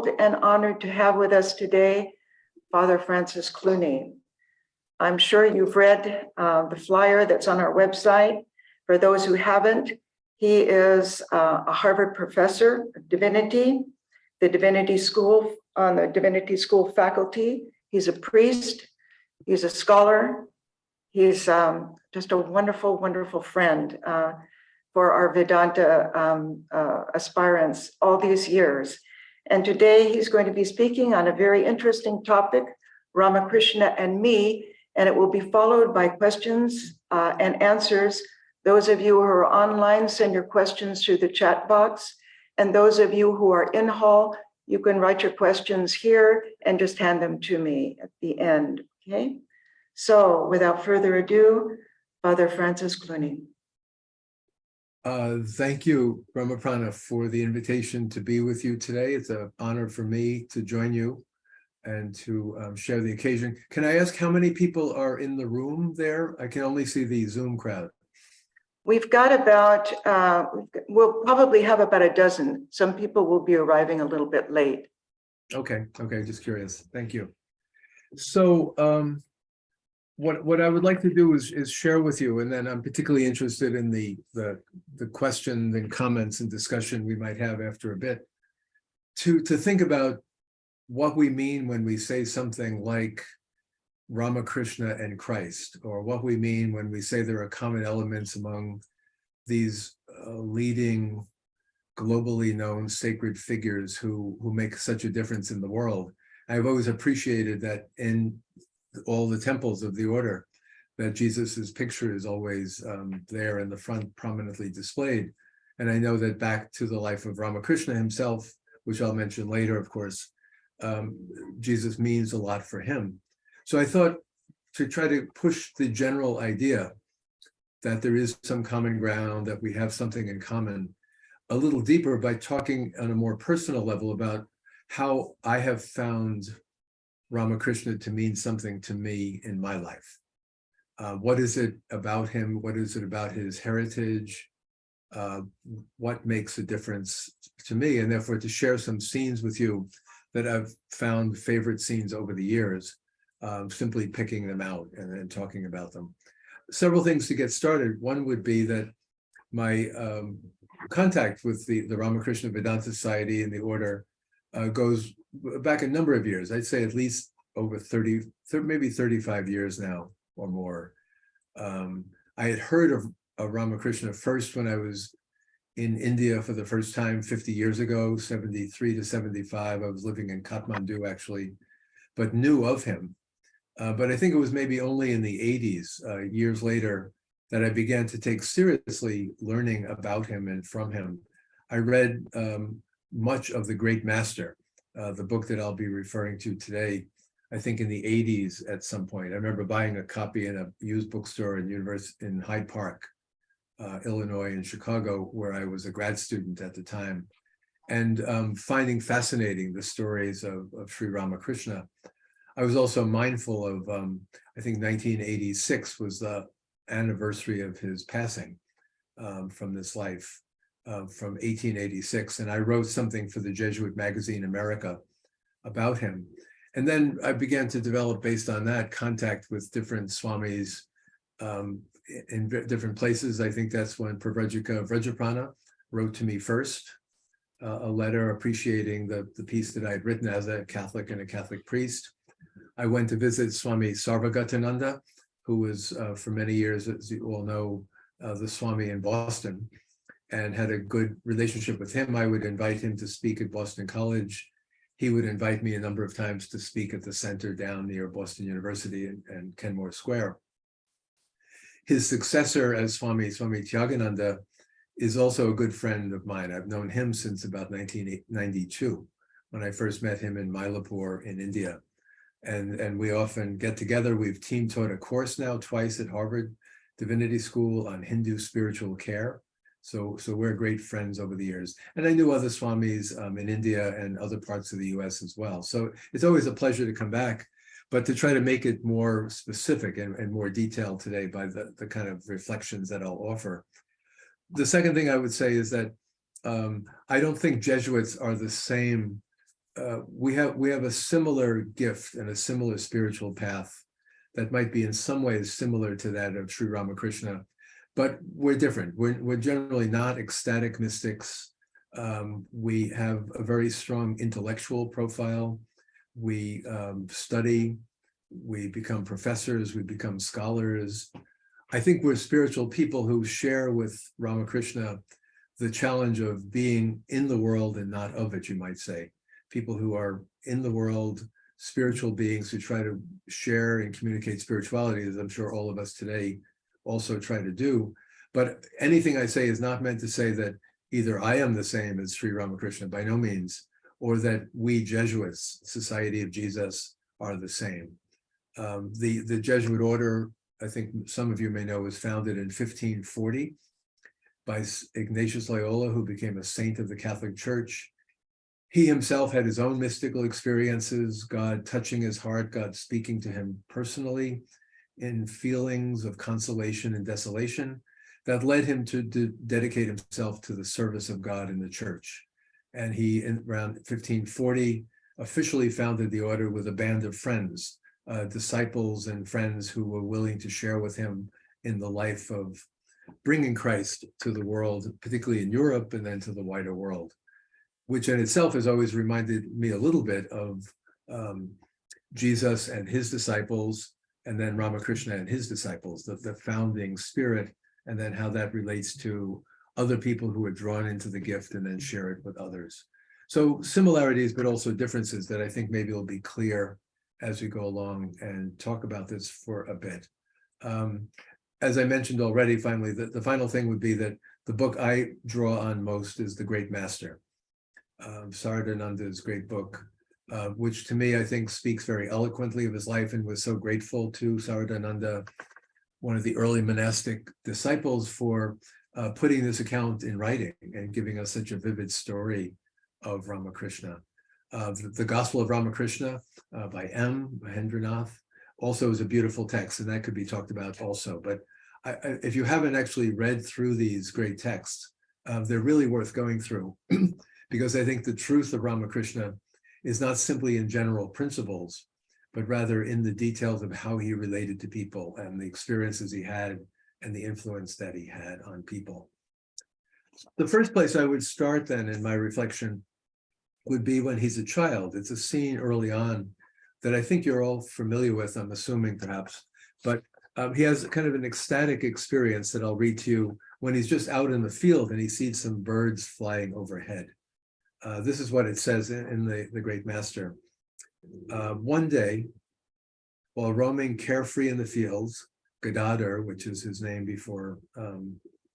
thrilled and honored to have with us today Father Francis Clooney. I'm sure you've read the flyer that's on our website. For those who haven't, he is a Harvard professor of divinity, the Divinity School, on the Divinity School faculty. He's a priest, he's a scholar, he's just a wonderful, wonderful friend for our Vedanta aspirants all these years. And today he's going to be speaking on a very interesting topic, Ramakrishna and me, and it will be followed by questions and answers. Those of you who are online, send your questions through the chat box. And those of you who are in hall, you can write your questions here and just hand them to me at the end, okay? So without further ado, Father Francis Clooney. Thank you, Ramakrishna, for the invitation to be with you today. It's an honor for me to join you and to share the occasion. Can I ask how many people are in the room there? I can only see the Zoom crowd. We've got about, we'll probably have about a dozen. Some people will be arriving a little bit late. Okay, just curious. Thank you. So what I would like to do is share with you, and then I'm particularly interested in the questions and comments and discussion we might have after a bit, to think about what we mean when we say something like Ramakrishna and Christ, or what we mean when we say there are common elements among these leading, globally known sacred figures who make such a difference in the world. I've always appreciated that in all the temples of the order, that Jesus's picture is always there in the front, prominently displayed. And I know that back to the life of Ramakrishna himself, which I'll mention later, of course, Jesus means a lot for him. So I thought to try to push the general idea that there is some common ground, that we have something in common, a little deeper by talking on a more personal level about how I have found Ramakrishna to mean something to me in my life. What is it about him? What is it about his heritage? What makes a difference to me? And therefore to share some scenes with you that I've found favorite scenes over the years, simply picking them out and talking about them. Several things to get started. One would be that my contact with the Ramakrishna Vedanta Society and the order goes back a number of years. I'd say at least over 30, maybe 35 years now or more. I had heard of Ramakrishna first when I was in India for the first time 50 years ago, 73 to 75. I was living in Kathmandu actually, but knew of him. But I think it was maybe only in the 80s, years later, that I began to take seriously learning about him and from him. I read much of The Great Master, the book that I'll be referring to today, I think in the 80s at some point. I remember buying a copy in a used bookstore in Hyde Park, Illinois, in Chicago, where I was a grad student at the time, and finding fascinating the stories of Sri Ramakrishna. I was also mindful of, I think 1986 was the anniversary of his passing from this life, from 1886. And I wrote something for the Jesuit magazine America about him. And then I began to develop, based on that, contact with different swamis in different places. I think that's when Pravrajika Vrajaprana wrote to me first, a letter appreciating the piece that I had written as a Catholic and a Catholic priest. I went to visit Swami Sarvagatananda, who was for many years, as you all know, the Swami in Boston, and had a good relationship with him. I would invite him to speak at Boston College. He would invite me a number of times to speak at the center down near Boston University and Kenmore Square. His successor as Swami Tyagananda, is also a good friend of mine. I've known him since about 1992, when I first met him in Mylapore in India. And we often get together. We've team taught a course now twice at Harvard Divinity School on Hindu spiritual care. So we're great friends over the years. And I knew other swamis in India and other parts of the US as well. So it's always a pleasure to come back, but to try to make it more specific and more detailed today by the kind of reflections that I'll offer. The second thing I would say is that I don't think Jesuits are the same we have a similar gift and a similar spiritual path that might be in some ways similar to that of Sri Ramakrishna, but we're different. We're generally not ecstatic mystics. We have a very strong intellectual profile. We study, we become professors, we become scholars. I think we're spiritual people who share with Ramakrishna the challenge of being in the world and not of it, you might say. People who are in the world, spiritual beings who try to share and communicate spirituality, as I'm sure all of us today also try to do. But anything I say is not meant to say that either I am the same as Sri Ramakrishna, by no means, or that we Jesuits, Society of Jesus, are the same. The Jesuit order, I think some of you may know, was founded in 1540 by Ignatius Loyola, who became a saint of the Catholic Church. He himself had his own mystical experiences, God touching his heart, God speaking to him personally in feelings of consolation and desolation that led him to dedicate himself to the service of God in the church. And he, around 1540, officially founded the order with a band of friends, disciples and friends who were willing to share with him in the life of bringing Christ to the world, particularly in Europe and then to the wider world, which in itself has always reminded me a little bit of Jesus and his disciples, and then Ramakrishna and his disciples, the founding spirit, and then how that relates to other people who are drawn into the gift and then share it with others. So similarities, but also differences that I think maybe will be clear as we go along and talk about this for a bit. As I mentioned already, finally, the final thing would be that the book I draw on most is The Great Master, Saradananda's great book, which to me, I think, speaks very eloquently of his life, and was so grateful to Saradananda, one of the early monastic disciples, for putting this account in writing and giving us such a vivid story of Ramakrishna. The Gospel of Ramakrishna by M. Mahendranath also is a beautiful text, and that could be talked about also. But if you haven't actually read through these great texts, they're really worth going through because I think the truth of Ramakrishna is not simply in general principles, but rather in the details of how he related to people and the experiences he had and the influence that he had on people. The first place I would start then in my reflection would be when he's a child. It's a scene early on that I think you're all familiar with, I'm assuming perhaps, but he has kind of an ecstatic experience that I'll read to you when he's just out in the field and he sees some birds flying overhead. This is what it says in the Great Master. One day, while roaming carefree in the fields, Gadadhar, which is his name before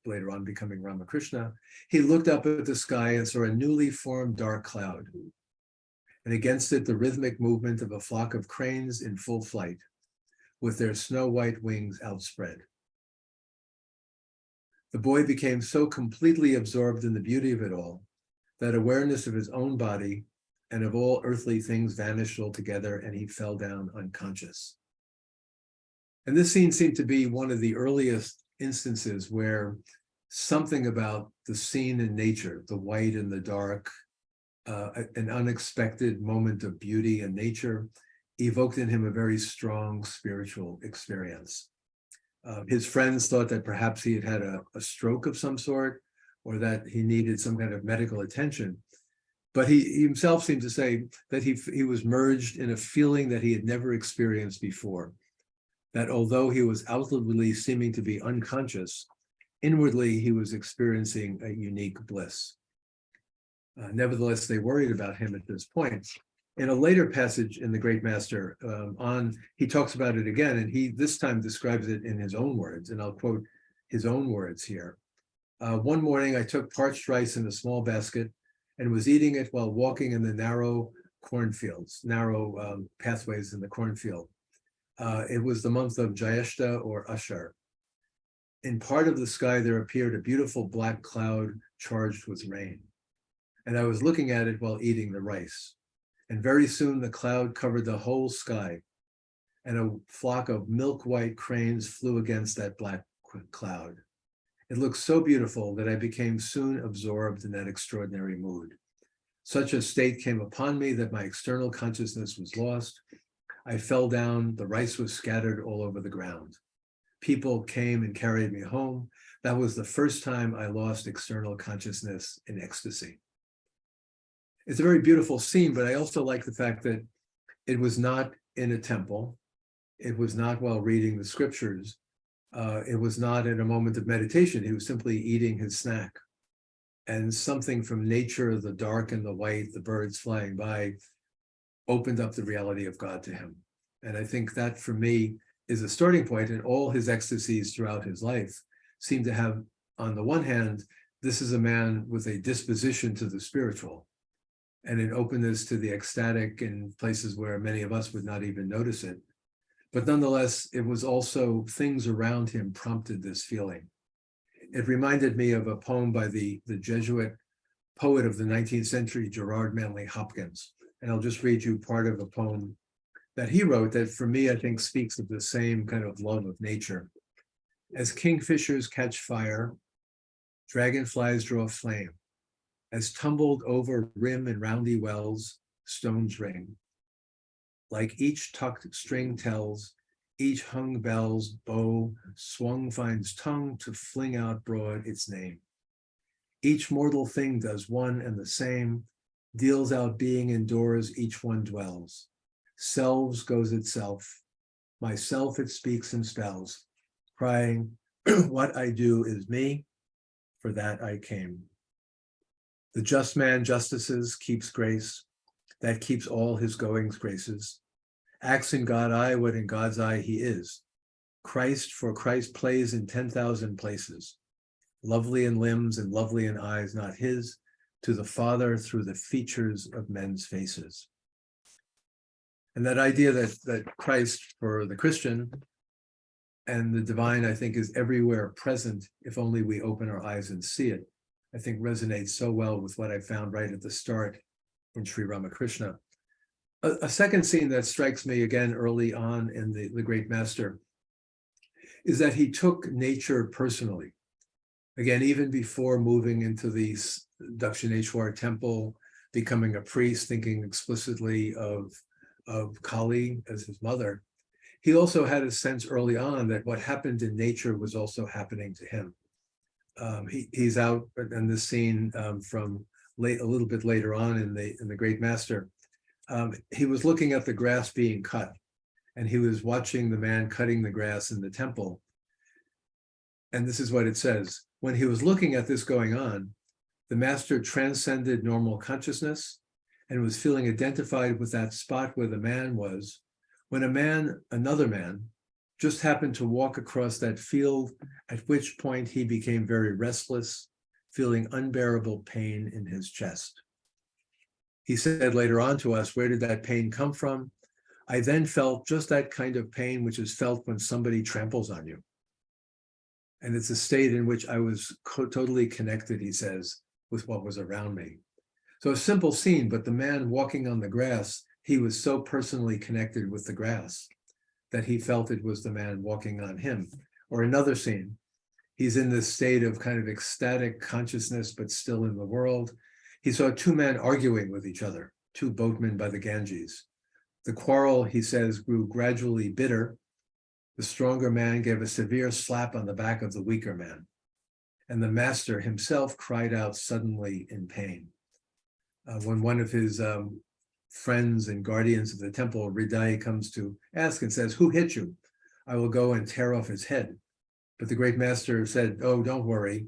later on becoming Ramakrishna, he looked up at the sky and saw a newly formed dark cloud, and against it the rhythmic movement of a flock of cranes in full flight, with their snow-white wings outspread. The boy became so completely absorbed in the beauty of it all that awareness of his own body and of all earthly things vanished altogether, and he fell down unconscious. And this scene seemed to be one of the earliest instances where something about the scene in nature, the white and the dark, an unexpected moment of beauty and nature, evoked in him a very strong spiritual experience. His friends thought that perhaps he had had a stroke of some sort, or that he needed some kind of medical attention. But he himself seemed to say that he was merged in a feeling that he had never experienced before, that although he was outwardly seeming to be unconscious, inwardly he was experiencing a unique bliss. Nevertheless, they worried about him at this point. In a later passage in the Great Master, he talks about it again, and he this time describes it in his own words, and I'll quote his own words here. One morning I took parched rice in a small basket and was eating it while walking in the narrow cornfields, narrow pathways in the cornfield. It was the month of Jyeshta or Ashar. In part of the sky there appeared a beautiful black cloud charged with rain, and I was looking at it while eating the rice. And very soon the cloud covered the whole sky, and a flock of milk-white cranes flew against that black cloud. It looked so beautiful that I became soon absorbed in that extraordinary mood. Such a state came upon me that my external consciousness was lost. I fell down, the rice was scattered all over the ground. People came and carried me home. That was the first time I lost external consciousness in ecstasy. It's a very beautiful scene, but I also like the fact that it was not in a temple. It was not while reading the scriptures. It was not in a moment of meditation. He was simply eating his snack. And something from nature, the dark and the white, the birds flying by, opened up the reality of God to him. And I think that for me is a starting point, and all his ecstasies throughout his life seem to have, on the one hand, this is a man with a disposition to the spiritual and an openness to the ecstatic in places where many of us would not even notice it. But nonetheless, it was also things around him prompted this feeling. It reminded me of a poem by the Jesuit poet of the 19th century, Gerard Manley Hopkins. And I'll just read you part of a poem that he wrote that for me, I think speaks of the same kind of love of nature. As kingfishers catch fire, dragonflies draw flame. As tumbled over rim and roundy wells, stones ring. Like each tucked string tells, each hung bell's bow swung finds tongue to fling out broad its name. Each mortal thing does one and the same, deals out being indoors each one dwells. Selves goes itself, myself it speaks and spells, crying, what I do is me, for that I came. The just man justices, keeps grace, that keeps all his goings graces. Acts in God eye what in God's eye he is. Christ, for Christ plays in 10,000 places. Lovely in limbs and lovely in eyes not his, to the Father through the features of men's faces. And that idea that Christ, for the Christian, and the divine, I think, is everywhere present if only we open our eyes and see it, I think resonates so well with what I found right at the start in Sri Ramakrishna. A second scene that strikes me again early on in the Great Master is that he took nature personally. Again, even before moving into the Dakshineshwar temple, becoming a priest, thinking explicitly of Kali as his mother, he also had a sense early on that what happened in nature was also happening to him. He's out in this scene from a little bit later on in the Great Master. He was looking at the grass being cut, and he was watching the man cutting the grass in the temple. And this is what it says. When he was looking at this going on, the master transcended normal consciousness and was feeling identified with that spot where the man was, when another man, just happened to walk across that field, at which point he became very restless, feeling unbearable pain in his chest. He said later on to us, where did that pain come from? I then felt just that kind of pain which is felt when somebody tramples on you. And it's a state in which I was totally connected, he says, with what was around me. So a simple scene, but the man walking on the grass, he was so personally connected with the grass that he felt it was the man walking on him. Or another scene, he's in this state of kind of ecstatic consciousness, but still in the world. He saw two men arguing with each other, two boatmen by the Ganges. The quarrel, he says, grew gradually bitter. The stronger man gave a severe slap on the back of the weaker man, and the master himself cried out suddenly in pain. When one of his friends and guardians of the temple, Hridaya, comes to ask and says, who hit you? I will go and tear off his head. But the great master said, oh, don't worry.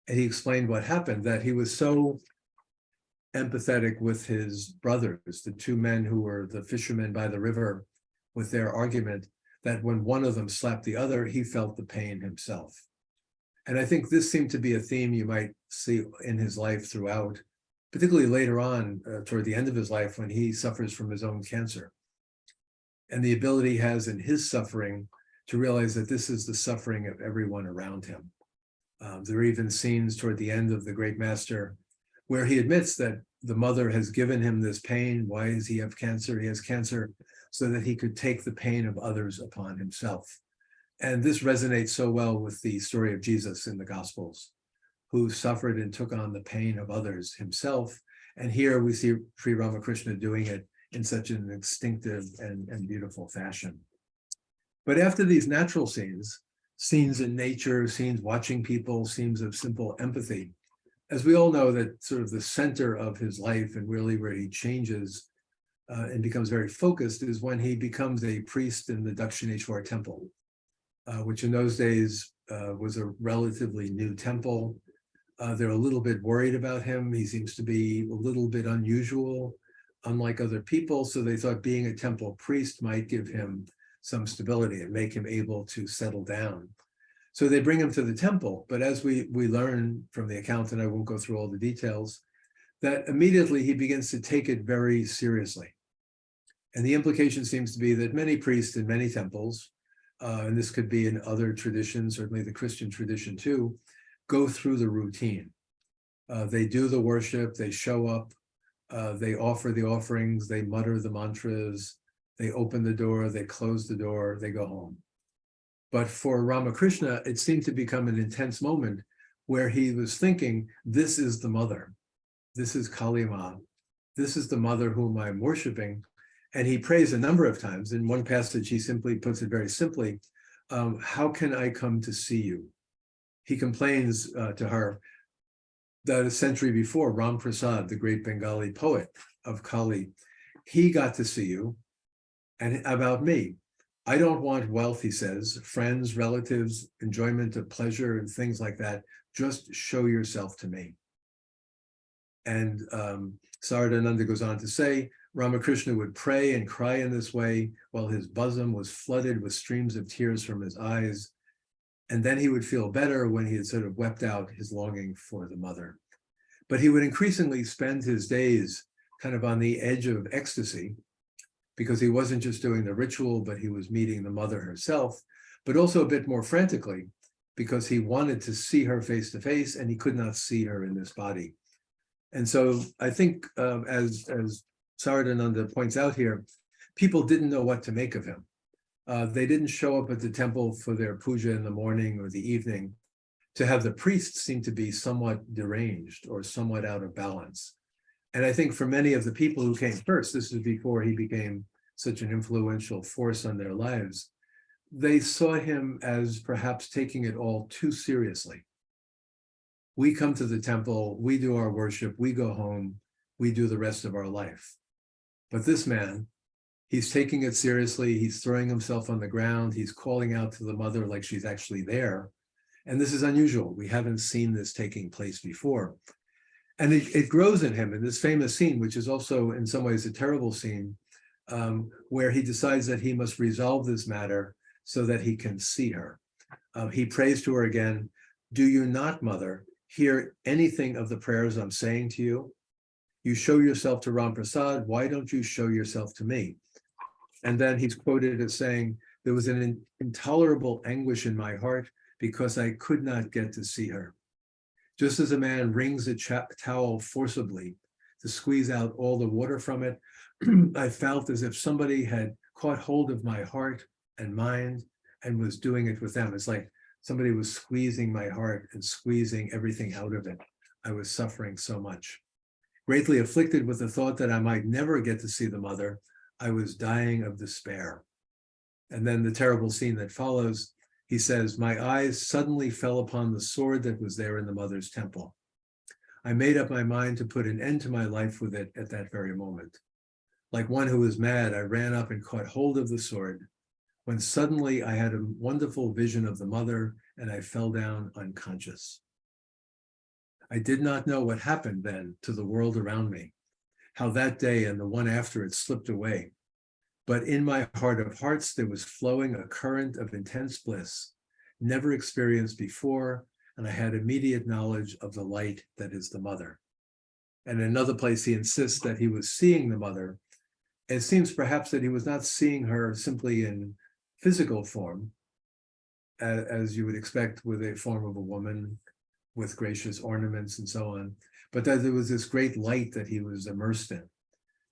And he explained what happened, that he was so empathetic with his brothers, the two men who were the fishermen by the river with their argument, that when one of them slapped the other, he felt the pain himself. And I think this seemed to be a theme you might see in his life throughout, particularly later on, toward the end of his life, when he suffers from his own cancer. And the ability he has in his suffering to realize that this is the suffering of everyone around him. There are even scenes toward the end of the Great Master where he admits that the mother has given him this pain. Why does he have cancer? He has cancer so that he could take the pain of others upon himself. And this resonates so well with the story of Jesus in the Gospels, who suffered and took on the pain of others himself, And here we see Sri Ramakrishna doing it in such an instinctive and beautiful fashion. But after these natural scenes, scenes in nature, scenes watching people, scenes of simple empathy, as we all know, that sort of the center of his life and really where he changes and becomes very focused is when he becomes a priest in the Dakshineshwar temple, which in those days was a relatively new temple. They're a little bit worried about him. He seems to be a little bit unusual, unlike other people. So they thought being a temple priest might give him some stability and make him able to settle down. So they bring him to the temple. But as we learn from the account, and I won't go through all the details, that immediately he begins to take it very seriously. And the implication seems to be that many priests in many temples, and this could be in other traditions, certainly the Christian tradition too, go through the routine. They do the worship, they show up, they offer the offerings, they mutter the mantras, they open the door, they close the door, they go home. But for Ramakrishna, it seemed to become an intense moment where he was thinking, this is the mother. This is Kali Ma. This is the mother whom I'm worshiping. And he prays a number of times. In one passage, he simply puts it very simply, how can I come to see you? He complains to her that a century before, Ram Prasad, the great Bengali poet of Kali, he got to see you. And about me, I don't want wealth, he says, friends, relatives, enjoyment of pleasure and things like that. Just show yourself to me. And Saradananda goes on to say, Ramakrishna would pray and cry in this way while his bosom was flooded with streams of tears from his eyes. And then he would feel better when he had sort of wept out his longing for the mother. But he would increasingly spend his days kind of on the edge of ecstasy, because he wasn't just doing the ritual, but he was meeting the mother herself, but also a bit more frantically, because he wanted to see her face to face and he could not see her in this body. And so I think, as Saradananda points out here, people didn't know what to make of him. They didn't show up at the temple for their puja in the morning or the evening. To have the priests seem to be somewhat deranged or somewhat out of balance. And I think for many of the people who came first, this is before he became such an influential force on their lives, they saw him as perhaps taking it all too seriously. We come to the temple, we do our worship, we go home, we do the rest of our life. But this man, he's taking it seriously, he's throwing himself on the ground, he's calling out to the mother like she's actually there. And this is unusual. We haven't seen this taking place before. And it grows in him in this famous scene, which is also in some ways a terrible scene, where he decides that he must resolve this matter so that he can see her. He prays to her again, do you not, mother, hear anything of the prayers I'm saying to you? You show yourself to Ram Prasad, why don't you show yourself to me? And then he's quoted as saying, there was an intolerable anguish in my heart because I could not get to see her. Just as a man wrings a towel forcibly to squeeze out all the water from it, I felt as if somebody had caught hold of my heart and mind and was doing it with them. It's like somebody was squeezing my heart and squeezing everything out of it. I was suffering so much. Greatly afflicted with the thought that I might never get to see the mother, I was dying of despair. And then the terrible scene that follows, he says, my eyes suddenly fell upon the sword that was there in the mother's temple. I made up my mind to put an end to my life with it at that very moment. Like one who was mad, I ran up and caught hold of the sword, when suddenly I had a wonderful vision of the mother and I fell down unconscious. I did not know what happened then to the world around me, how that day and the one after it slipped away. But in my heart of hearts, there was flowing a current of intense bliss, never experienced before, and I had immediate knowledge of the light that is the mother. And in another place, he insists that he was seeing the mother. It seems perhaps that he was not seeing her simply in physical form, as you would expect with a form of a woman with gracious ornaments and so on, but that there was this great light that he was immersed in.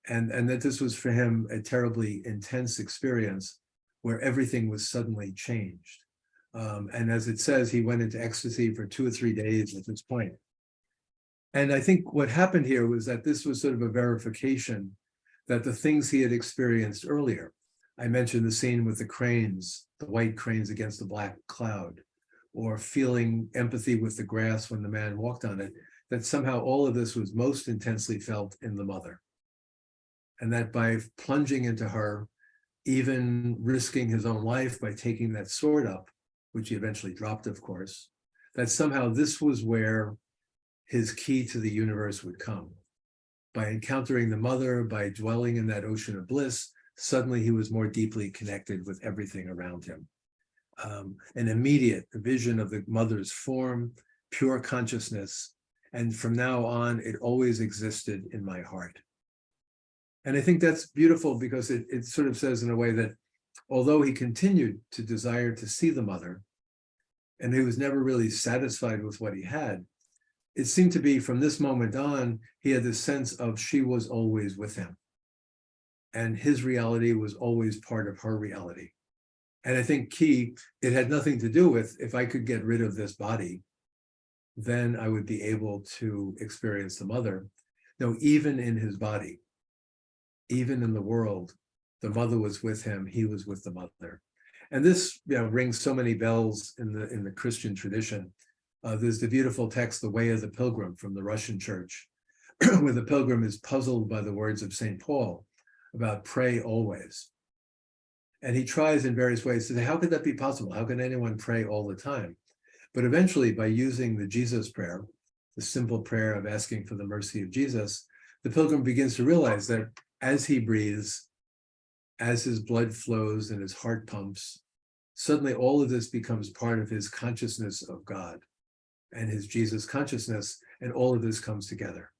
And that this was for him a terribly intense experience where everything was suddenly changed. And as it says, he went into ecstasy for 2 or 3 days at this point. And I think what happened here was that this was sort of a verification that the things he had experienced earlier, I mentioned the scene with the cranes, the white cranes against the black cloud, or feeling empathy with the grass when the man walked on it, that somehow all of this was most intensely felt in the mother. And that by plunging into her, even risking his own life by taking that sword up, which he eventually dropped, of course, that somehow this was where his key to the universe would come. By encountering the mother, by dwelling in that ocean of bliss, suddenly he was more deeply connected with everything around him. An immediate vision of the mother's form, pure consciousness, and from now on, it always existed in my heart. And I think that's beautiful because it sort of says in a way that although he continued to desire to see the mother, and he was never really satisfied with what he had, it seemed to be from this moment on, he had this sense of she was always with him. And his reality was always part of her reality. And I think it had nothing to do with if I could get rid of this body, then I would be able to experience the mother. No, even in his body, even in the world, the mother was with him, he was with the mother. And this rings so many bells in the Christian tradition. There's the beautiful text, The Way of the Pilgrim from the Russian church, where the pilgrim is puzzled by the words of St. Paul about pray always. And he tries in various ways to say, how could that be possible? How can anyone pray all the time? But eventually, by using the Jesus prayer, the simple prayer of asking for the mercy of Jesus, the pilgrim begins to realize that as he breathes, as his blood flows and his heart pumps, suddenly all of this becomes part of his consciousness of God and his Jesus consciousness, and all of this comes together.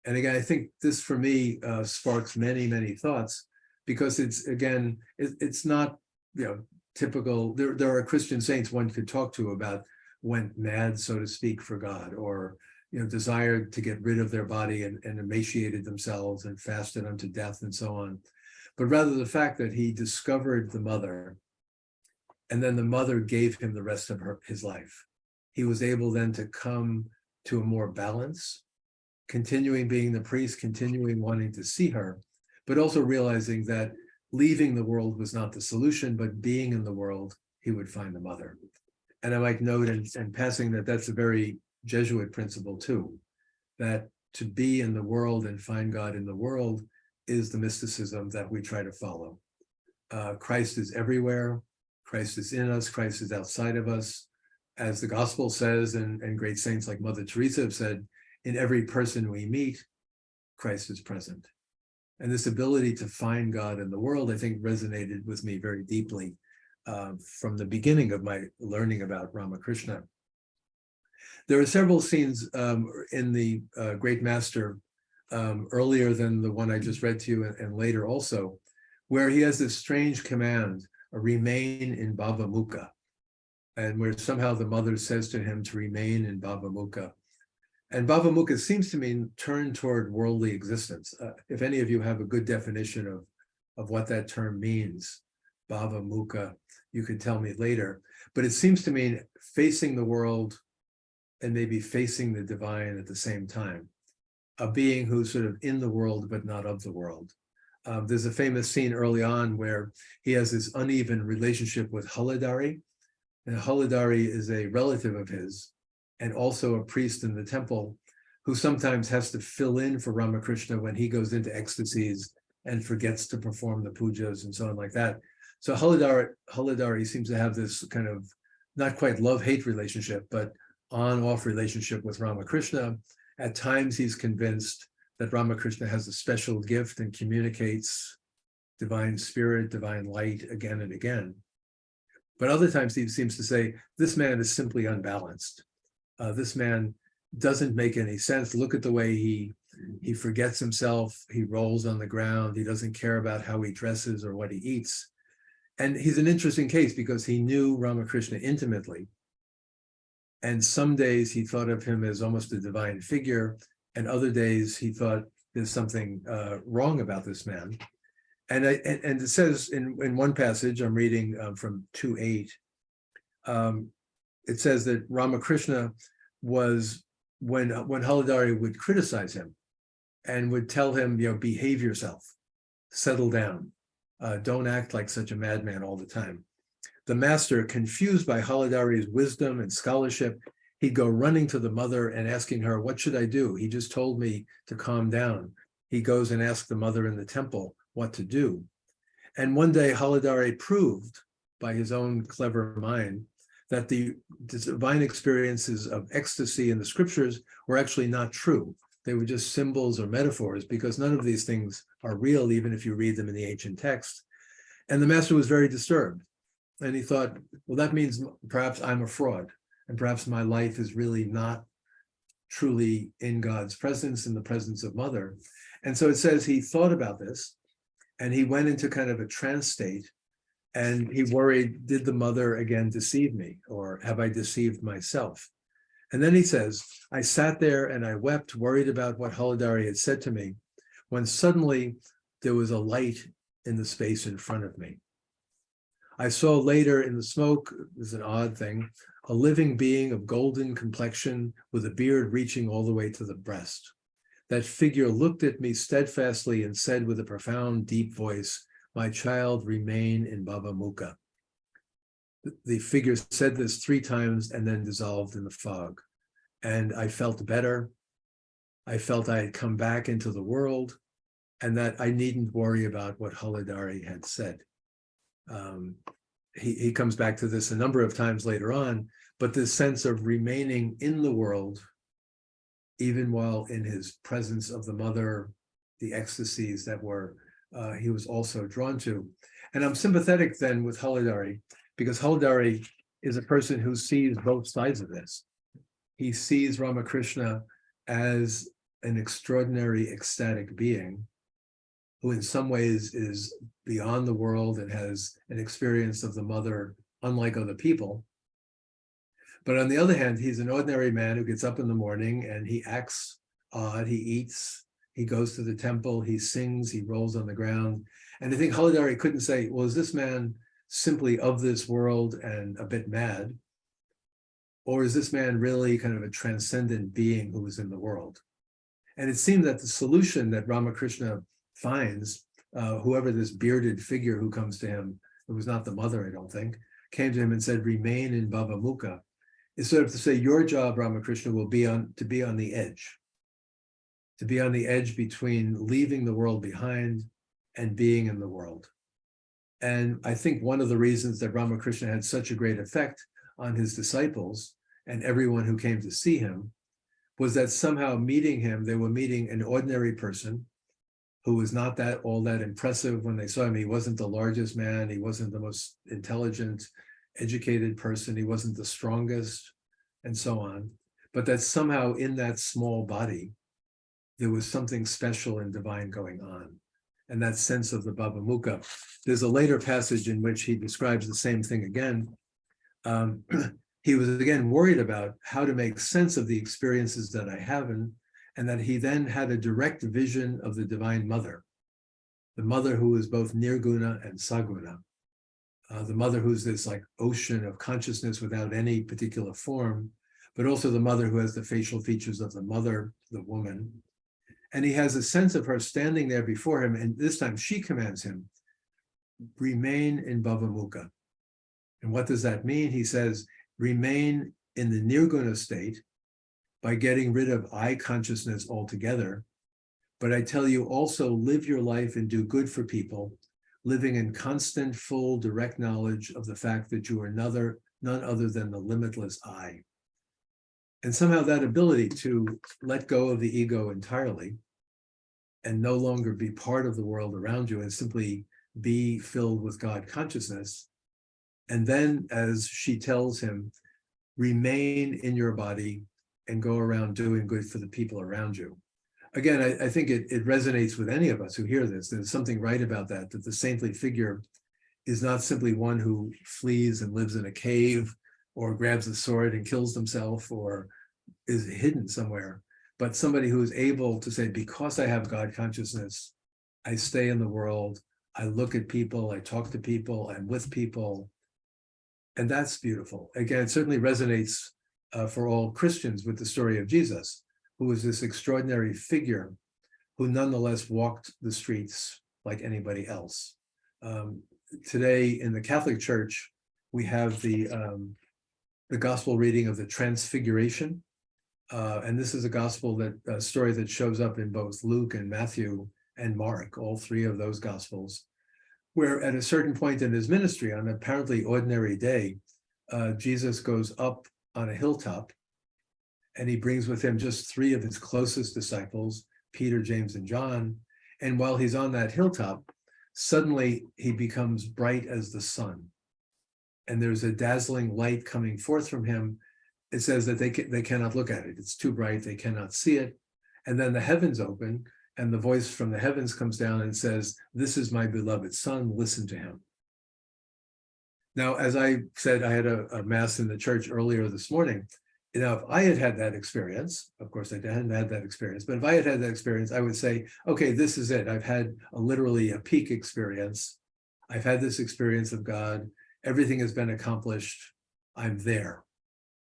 And again, I think this for me sparks many, many thoughts, because it's not typical. There are Christian saints one could talk to about went mad, so to speak, for God, or desired to get rid of their body and emaciated themselves and fasted unto death and so on. But rather the fact that he discovered the mother, and then the mother gave him the rest of his life. He was able then to come to a more balance, continuing being the priest, continuing wanting to see her, but also realizing that leaving the world was not the solution, but being in the world, he would find the mother. And I might note in passing that that's a very Jesuit principle too, that to be in the world and find God in the world is the mysticism that we try to follow. Christ is everywhere. Christ is in us. Christ is outside of us. As the gospel says, and great saints like Mother Teresa have said, in every person we meet, Christ is present. And this ability to find God in the world, I think, resonated with me very deeply from the beginning of my learning about Ramakrishna. There are several scenes in the Great Master, earlier than the one I just read to you, and later also, where he has this strange command, remain in Bhavamuka, and where somehow the mother says to him to remain in Bhavamuka. And Bhavamuka seems to mean turn toward worldly existence. If any of you have a good definition of what that term means, Bhavamuka, you could tell me later. But it seems to mean facing the world and maybe facing the divine at the same time. A being who's sort of in the world, but not of the world. There's a famous scene early on where he has this uneven relationship with Haladari. And Haladari is a relative of his, and also a priest in the temple, who sometimes has to fill in for Ramakrishna when he goes into ecstasies and forgets to perform the pujas and so on like that. So Haladari seems to have this kind of not quite love-hate relationship, but on-off relationship with Ramakrishna. At times he's convinced that Ramakrishna has a special gift and communicates divine spirit, divine light again and again. But other times he seems to say, this man is simply unbalanced. This man doesn't make any sense. Look at the way he forgets himself. He rolls on the ground. He doesn't care about how he dresses or what he eats. And he's an interesting case because he knew Ramakrishna intimately. And some days he thought of him as almost a divine figure. And other days he thought there's something wrong about this man. And it says in one passage, I'm reading from 2:8, it says that Ramakrishna was when Haladari would criticize him and would tell him, behave yourself, settle down, don't act like such a madman all the time. The master, confused by Haladari's wisdom and scholarship, he'd go running to the mother and asking her, what should I do? He just told me to calm down. He goes and asks the mother in the temple what to do. And one day Haladari proved by his own clever mind that the divine experiences of ecstasy in the scriptures were actually not true. They were just symbols or metaphors, because none of these things are real, even if you read them in the ancient text. And the master was very disturbed. And he thought, well, that means perhaps I'm a fraud, and perhaps my life is really not truly in God's presence, in the presence of Mother. And so it says he thought about this, and he went into kind of a trance state, and he worried, did the mother again deceive me, or have I deceived myself? And then he says, I sat there and I wept, worried about what Haladari had said to me, when suddenly there was a light in the space in front of me. I saw later in the smoke, this is an odd thing, a living being of golden complexion with a beard reaching all the way to the breast. That figure looked at me steadfastly and said with a profound, deep voice, my child, remain in Bhavamuka. The figure said this 3 times and then dissolved in the fog. And I felt better. I felt I had come back into the world, and that I needn't worry about what Haladari had said. He comes back to this a number of times later on, but this sense of remaining in the world, even while in his presence of the mother, the ecstasies that were he was also drawn to. And I'm sympathetic then with Haladari, because Haladari is a person who sees both sides of this. He sees Ramakrishna as an extraordinary ecstatic being who in some ways is beyond the world and has an experience of the mother unlike other people. But on the other hand, he's an ordinary man who gets up in the morning and he acts odd, he eats, he goes to the temple, he sings, he rolls on the ground. And I think Haladari couldn't say, well, is this man simply of this world and a bit mad? Or is this man really kind of a transcendent being who is in the world? And it seemed that the solution that Ramakrishna finds, whoever this bearded figure who comes to him, it was not the mother, I don't think, came to him and said, remain in Bhavamuka, is sort of to say, your job, Ramakrishna, will be to be on the edge, to be on the edge between leaving the world behind and being in the world. And I think one of the reasons that Ramakrishna had such a great effect on his disciples and everyone who came to see him was that somehow meeting him, they were meeting an ordinary person who was not all that impressive when they saw him. He wasn't the largest man, he wasn't the most intelligent, educated person, he wasn't the strongest, and so on. But that somehow in that small body, there was something special and divine going on. And that sense of the Bhavamuka. There's a later passage in which he describes the same thing again. He was again worried about how to make sense of the experiences that I have, and that he then had a direct vision of the Divine Mother, the mother who is both Nirguna and Saguna, the mother who's this like ocean of consciousness without any particular form, but also the mother who has the facial features of the mother, the woman. And he has a sense of her standing there before him, and this time she commands him, remain in Bhavamuka. And what does that mean? He says, remain in the Nirguna state by getting rid of I consciousness altogether. But I tell you also, live your life and do good for people, living in constant, full, direct knowledge of the fact that you are none other than the limitless I. And somehow that ability to let go of the ego entirely and no longer be part of the world around you and simply be filled with God consciousness. And then, as she tells him, remain in your body and go around doing good for the people around you. Again, I think it resonates with any of us who hear this. There's something right about that the saintly figure is not simply one who flees and lives in a cave or grabs a sword and kills himself or is hidden somewhere, but somebody who is able to say, because I have God consciousness, I stay in the world, I look at people, I talk to people, I'm with people. And that's beautiful. Again, it certainly resonates for all Christians with the story of Jesus, who was this extraordinary figure who nonetheless walked the streets like anybody else. Today in the Catholic Church, we have the gospel reading of the Transfiguration. And this is a story that shows up in both Luke and Matthew and Mark, all three of those gospels, where at a certain point in his ministry, on an apparently ordinary day, Jesus goes up on a hilltop and he brings with him just three of his closest disciples, Peter, James, and John. And while he's on that hilltop, suddenly he becomes bright as the sun. And there's a dazzling light coming forth from him. It says that they cannot look at it. It's too bright, they cannot see it. And then the heavens open, and the voice from the heavens comes down and says, "This is my beloved son, listen to him." Now, as I said, I had a mass in the church earlier this morning. Now, if I had had that experience, of course I hadn't had that experience, but if I had had that experience, I would say, okay, this is it. I've had literally a peak experience. I've had this experience of God. Everything has been accomplished. I'm there.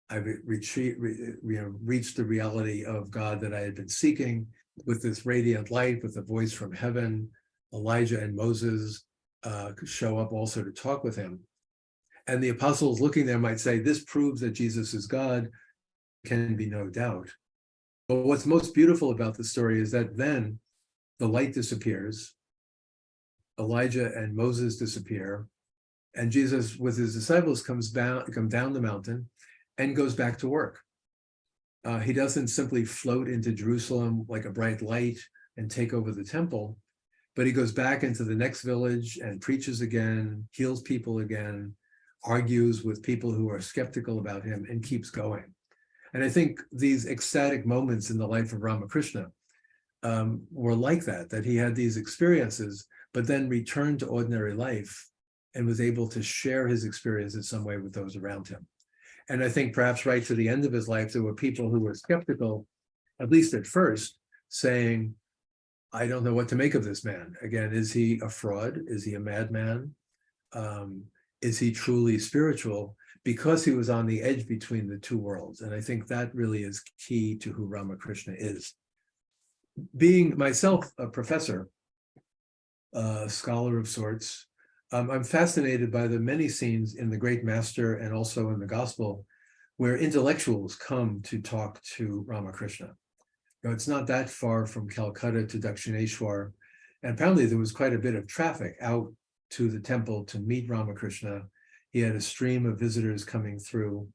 I've reached the reality of God that I had been seeking with this radiant light, with a voice from heaven. Elijah and Moses show up also to talk with him. And the apostles looking there might say, this proves that Jesus is God, can be no doubt. But what's most beautiful about the story is that then the light disappears, Elijah and Moses disappear, and Jesus with his disciples come down the mountain and goes back to work. He doesn't simply float into Jerusalem like a bright light and take over the temple, but he goes back into the next village and preaches again, heals people again, argues with people who are skeptical about him, and keeps going. And I think these ecstatic moments in the life of Ramakrishna were like that he had these experiences, but then returned to ordinary life and was able to share his experience in some way with those around him. And I think perhaps right to the end of his life, there were people who were skeptical, at least at first, saying, I don't know what to make of this man. Again, is he a fraud? Is he a madman? Is he truly spiritual? Because he was on the edge between the two worlds. And I think that really is key to who Ramakrishna is. Being myself a professor, a scholar of sorts, I'm fascinated by the many scenes in the Great Master and also in the Gospel where intellectuals come to talk to Ramakrishna. It's not that far from Calcutta to Dakshineshwar, and apparently there was quite a bit of traffic out to the temple to meet Ramakrishna. He had a stream of visitors coming through.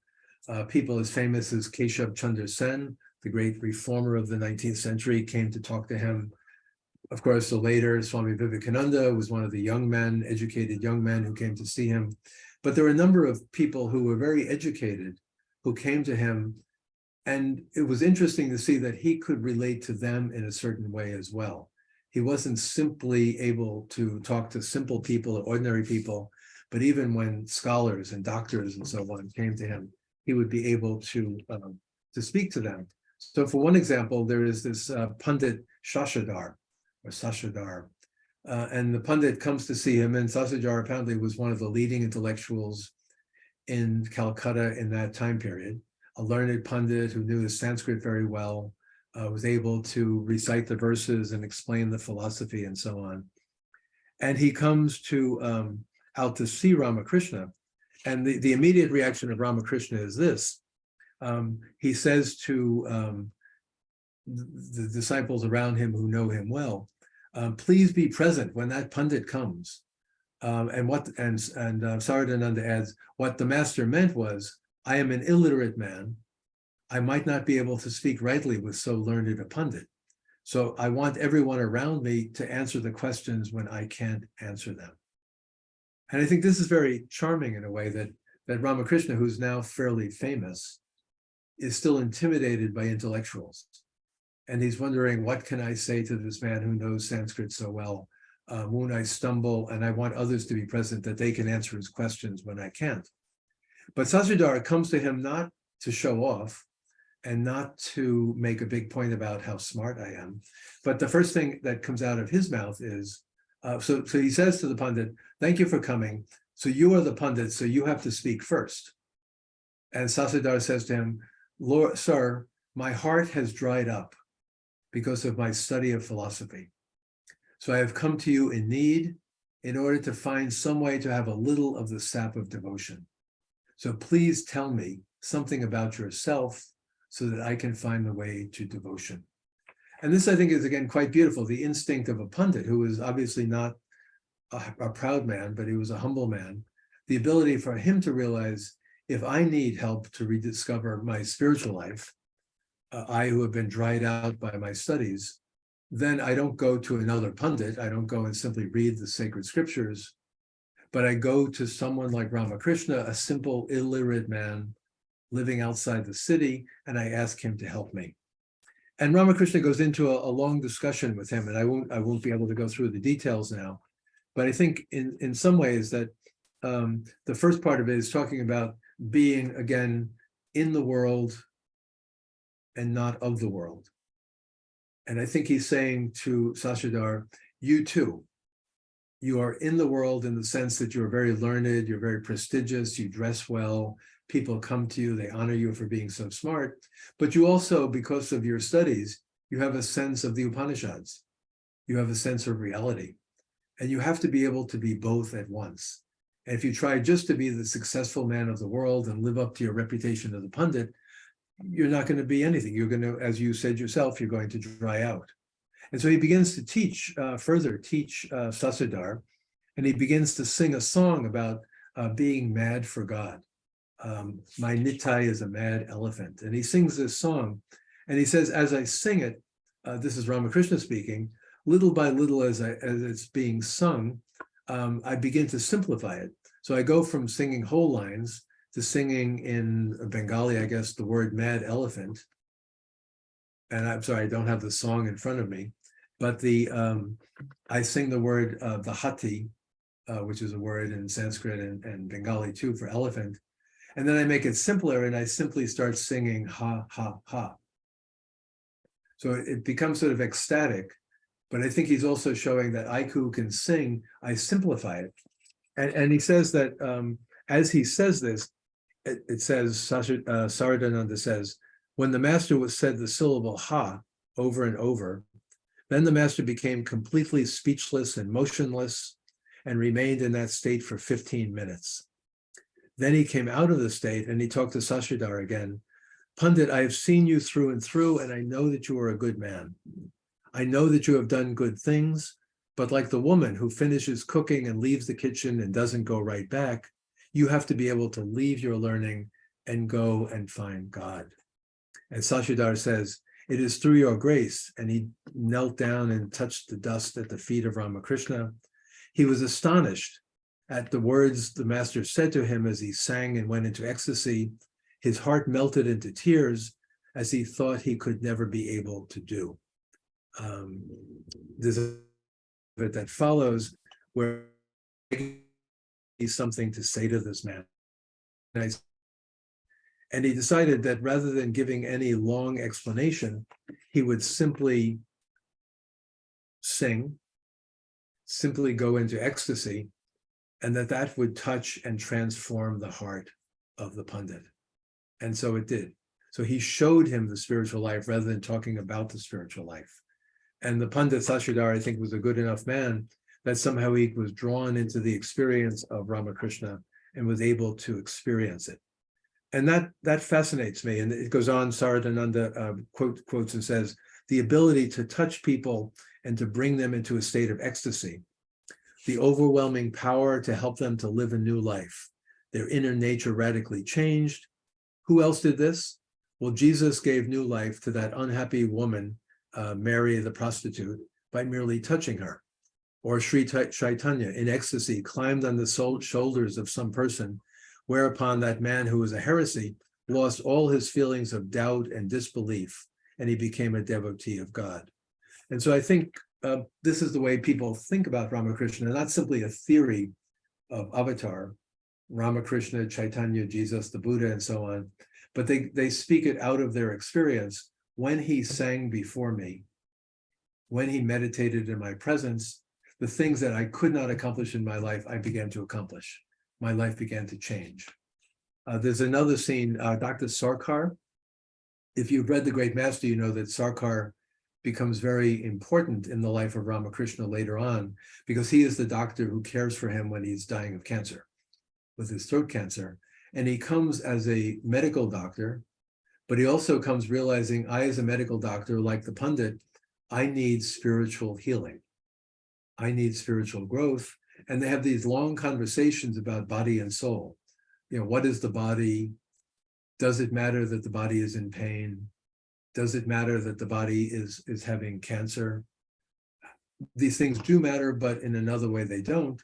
People as famous as Keshav Chandra Sen, the great reformer of the 19th century, came to talk to him. Of course, the later Swami Vivekananda was one of the young men, educated young men who came to see him. But there were a number of people who were very educated who came to him. And it was interesting to see that he could relate to them in a certain way as well. He wasn't simply able to talk to simple people or ordinary people, but even when scholars and doctors and so on came to him, he would be able to speak to them. So for one example, there is this Pandit Shashadhar, and the Pandit comes to see him, and Shashadhar apparently was one of the leading intellectuals in Calcutta in that time period, a learned Pandit who knew his Sanskrit very well, was able to recite the verses and explain the philosophy and so on. And he comes to out to see Ramakrishna, and the immediate reaction of Ramakrishna is this. He says to the disciples around him who know him well, please be present when that Pandit comes. And Saradananda adds, what the master meant was, I am an illiterate man. I might not be able to speak rightly with so learned a Pandit. So I want everyone around me to answer the questions when I can't answer them. And I think this is very charming in a way that Ramakrishna, who's now fairly famous, is still intimidated by intellectuals. And he's wondering, what can I say to this man who knows Sanskrit so well? When I stumble, and I want others to be present, that they can answer his questions when I can't. But Shashadhar comes to him not to show off and not to make a big point about how smart I am. But the first thing that comes out of his mouth is, so he says to the Pandit, thank you for coming. So you are the Pandit, so you have to speak first. And Shashadhar says to him, Lord, sir, my heart has dried up because of my study of philosophy. So I have come to you in need in order to find some way to have a little of the sap of devotion. So please tell me something about yourself so that I can find the way to devotion. And this, I think, is again quite beautiful. The instinct of a pundit who is obviously not a proud man, but he was a humble man. The ability for him to realize, if I need help to rediscover my spiritual life, I who have been dried out by my studies, then I don't go to another pundit. I don't go and simply read the sacred scriptures, but I go to someone like Ramakrishna, a simple, illiterate man living outside the city, and I ask him to help me. And Ramakrishna goes into a long discussion with him, and I won't be able to go through the details now. But I think in some ways that the first part of it is talking about being, again, in the world and not of the world. And I think he's saying to Sashidhar, you too, you are in the world in the sense that you're very learned, you're very prestigious, you dress well, people come to you, they honor you for being so smart, but you also, because of your studies, you have a sense of the Upanishads, you have a sense of reality, and you have to be able to be both at once. And if you try just to be the successful man of the world and live up to your reputation of the pundit, you're not going to be anything. You're going to, as you said yourself, you're going to dry out. And so he begins to teach Sashidhar, and he begins to sing a song about being mad for God. My Nitai is a mad elephant. And he sings this song, and he says, as I sing it, this is Ramakrishna speaking, little by little as it's being sung, I begin to simplify it. So I go from singing whole lines to singing in Bengali, I guess, the word mad elephant. And I'm sorry, I don't have the song in front of me, but I sing the word Vahati, which is a word in Sanskrit and Bengali too for elephant. And then I make it simpler and I simply start singing ha, ha, ha. So it becomes sort of ecstatic, but I think he's also showing that I who can sing, I simplify it. And he says that as he says this, it says, Saradananda says, when the master was said the syllable ha over and over, then the master became completely speechless and motionless and remained in that state for 15 minutes. Then he came out of the state and he talked to Sashidhar again. Pandit, I have seen you through and through, and I know that you are a good man. I know that you have done good things, but like the woman who finishes cooking and leaves the kitchen and doesn't go right back, you have to be able to leave your learning and go and find God. And Sashidhar says, it is through your grace. And he knelt down and touched the dust at the feet of Ramakrishna. He was astonished at the words the master said to him as he sang and went into ecstasy. His heart melted into tears as he thought he could never be able to do. There's a bit that follows where he's something to say to this man. And he decided that rather than giving any long explanation, he would simply sing, simply go into ecstasy, and that would touch and transform the heart of the Pandit. And so it did. So he showed him the spiritual life rather than talking about the spiritual life. And the Pandit Sashidhar, I think, was a good enough man that somehow he was drawn into the experience of Ramakrishna and was able to experience it. And that fascinates me. And it goes on, Saradananda quotes and says, the ability to touch people and to bring them into a state of ecstasy, the overwhelming power to help them to live a new life, their inner nature radically changed. Who else did this? Well, Jesus gave new life to that unhappy woman, Mary the prostitute, by merely touching her. Or Sri Chaitanya in ecstasy climbed on the shoulders of some person, whereupon that man who was a heresy lost all his feelings of doubt and disbelief, and he became a devotee of God. And so I think this is the way people think about Ramakrishna, not simply a theory of avatar, Ramakrishna, Chaitanya, Jesus, the Buddha, and so on, but they speak it out of their experience. When he sang before me, when he meditated in my presence, the things that I could not accomplish in my life, I began to accomplish. My life began to change. There's another scene, Dr. Sarkar, if you've read The Great Master, you know that Sarkar becomes very important in the life of Ramakrishna later on, because he is the doctor who cares for him when he's dying of cancer, with his throat cancer. And he comes as a medical doctor, but he also comes realizing, I, as a medical doctor, like the pundit, I need spiritual healing. I need spiritual growth. And they have these long conversations about body and soul. You know, what is the body? Does it matter that the body is in pain? Does it matter that the body is having cancer? These things do matter, but in another way they don't.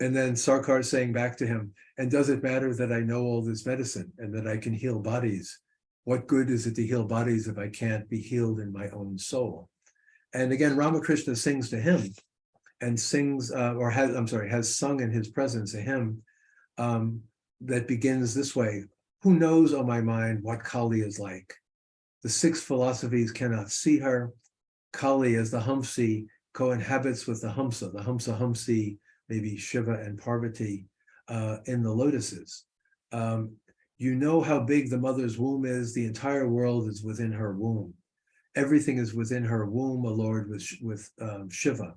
And then Sarkar saying back to him, and does it matter that I know all this medicine and that I can heal bodies? What good is it to heal bodies if I can't be healed in my own soul? And again, Ramakrishna sings to him and sings, has sung in his presence a hymn that begins this way. Who knows, O my mind, what Kali is like? The six philosophies cannot see her. Kali, as the Humsi, co-inhabits with the Humsa Humsi, maybe Shiva and Parvati in the lotuses. You know how big the mother's womb is. The entire world is within her womb. Everything is within her womb, allured with Shiva.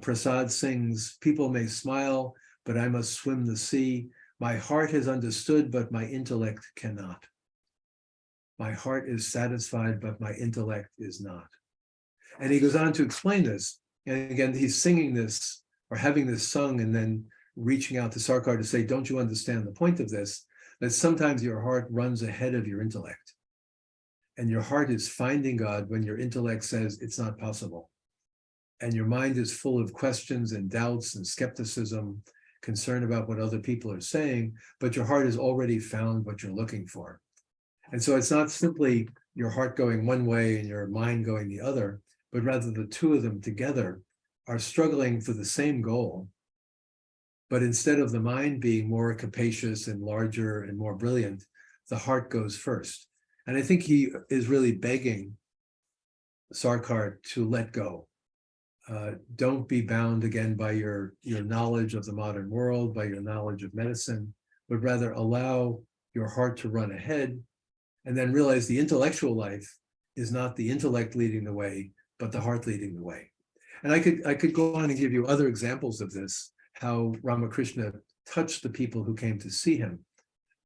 Prasad sings, people may smile, but I must swim the sea. My heart has understood, but my intellect cannot. My heart is satisfied, but my intellect is not. And he goes on to explain this. And again, he's singing this or having this sung and then reaching out to Sarkar to say, don't you understand the point of this? That sometimes your heart runs ahead of your intellect. And your heart is finding God when your intellect says it's not possible. And your mind is full of questions and doubts and skepticism, concern about what other people are saying, but your heart has already found what you're looking for. And so it's not simply your heart going one way and your mind going the other, but rather the two of them together are struggling for the same goal. But instead of the mind being more capacious and larger and more brilliant, the heart goes first. And I think he is really begging Sarkar to let go. Don't be bound again by your knowledge of the modern world, by your knowledge of medicine, but rather allow your heart to run ahead, and then realize the intellectual life is not the intellect leading the way, but the heart leading the way. And I could go on and give you other examples of this, how Ramakrishna touched the people who came to see him.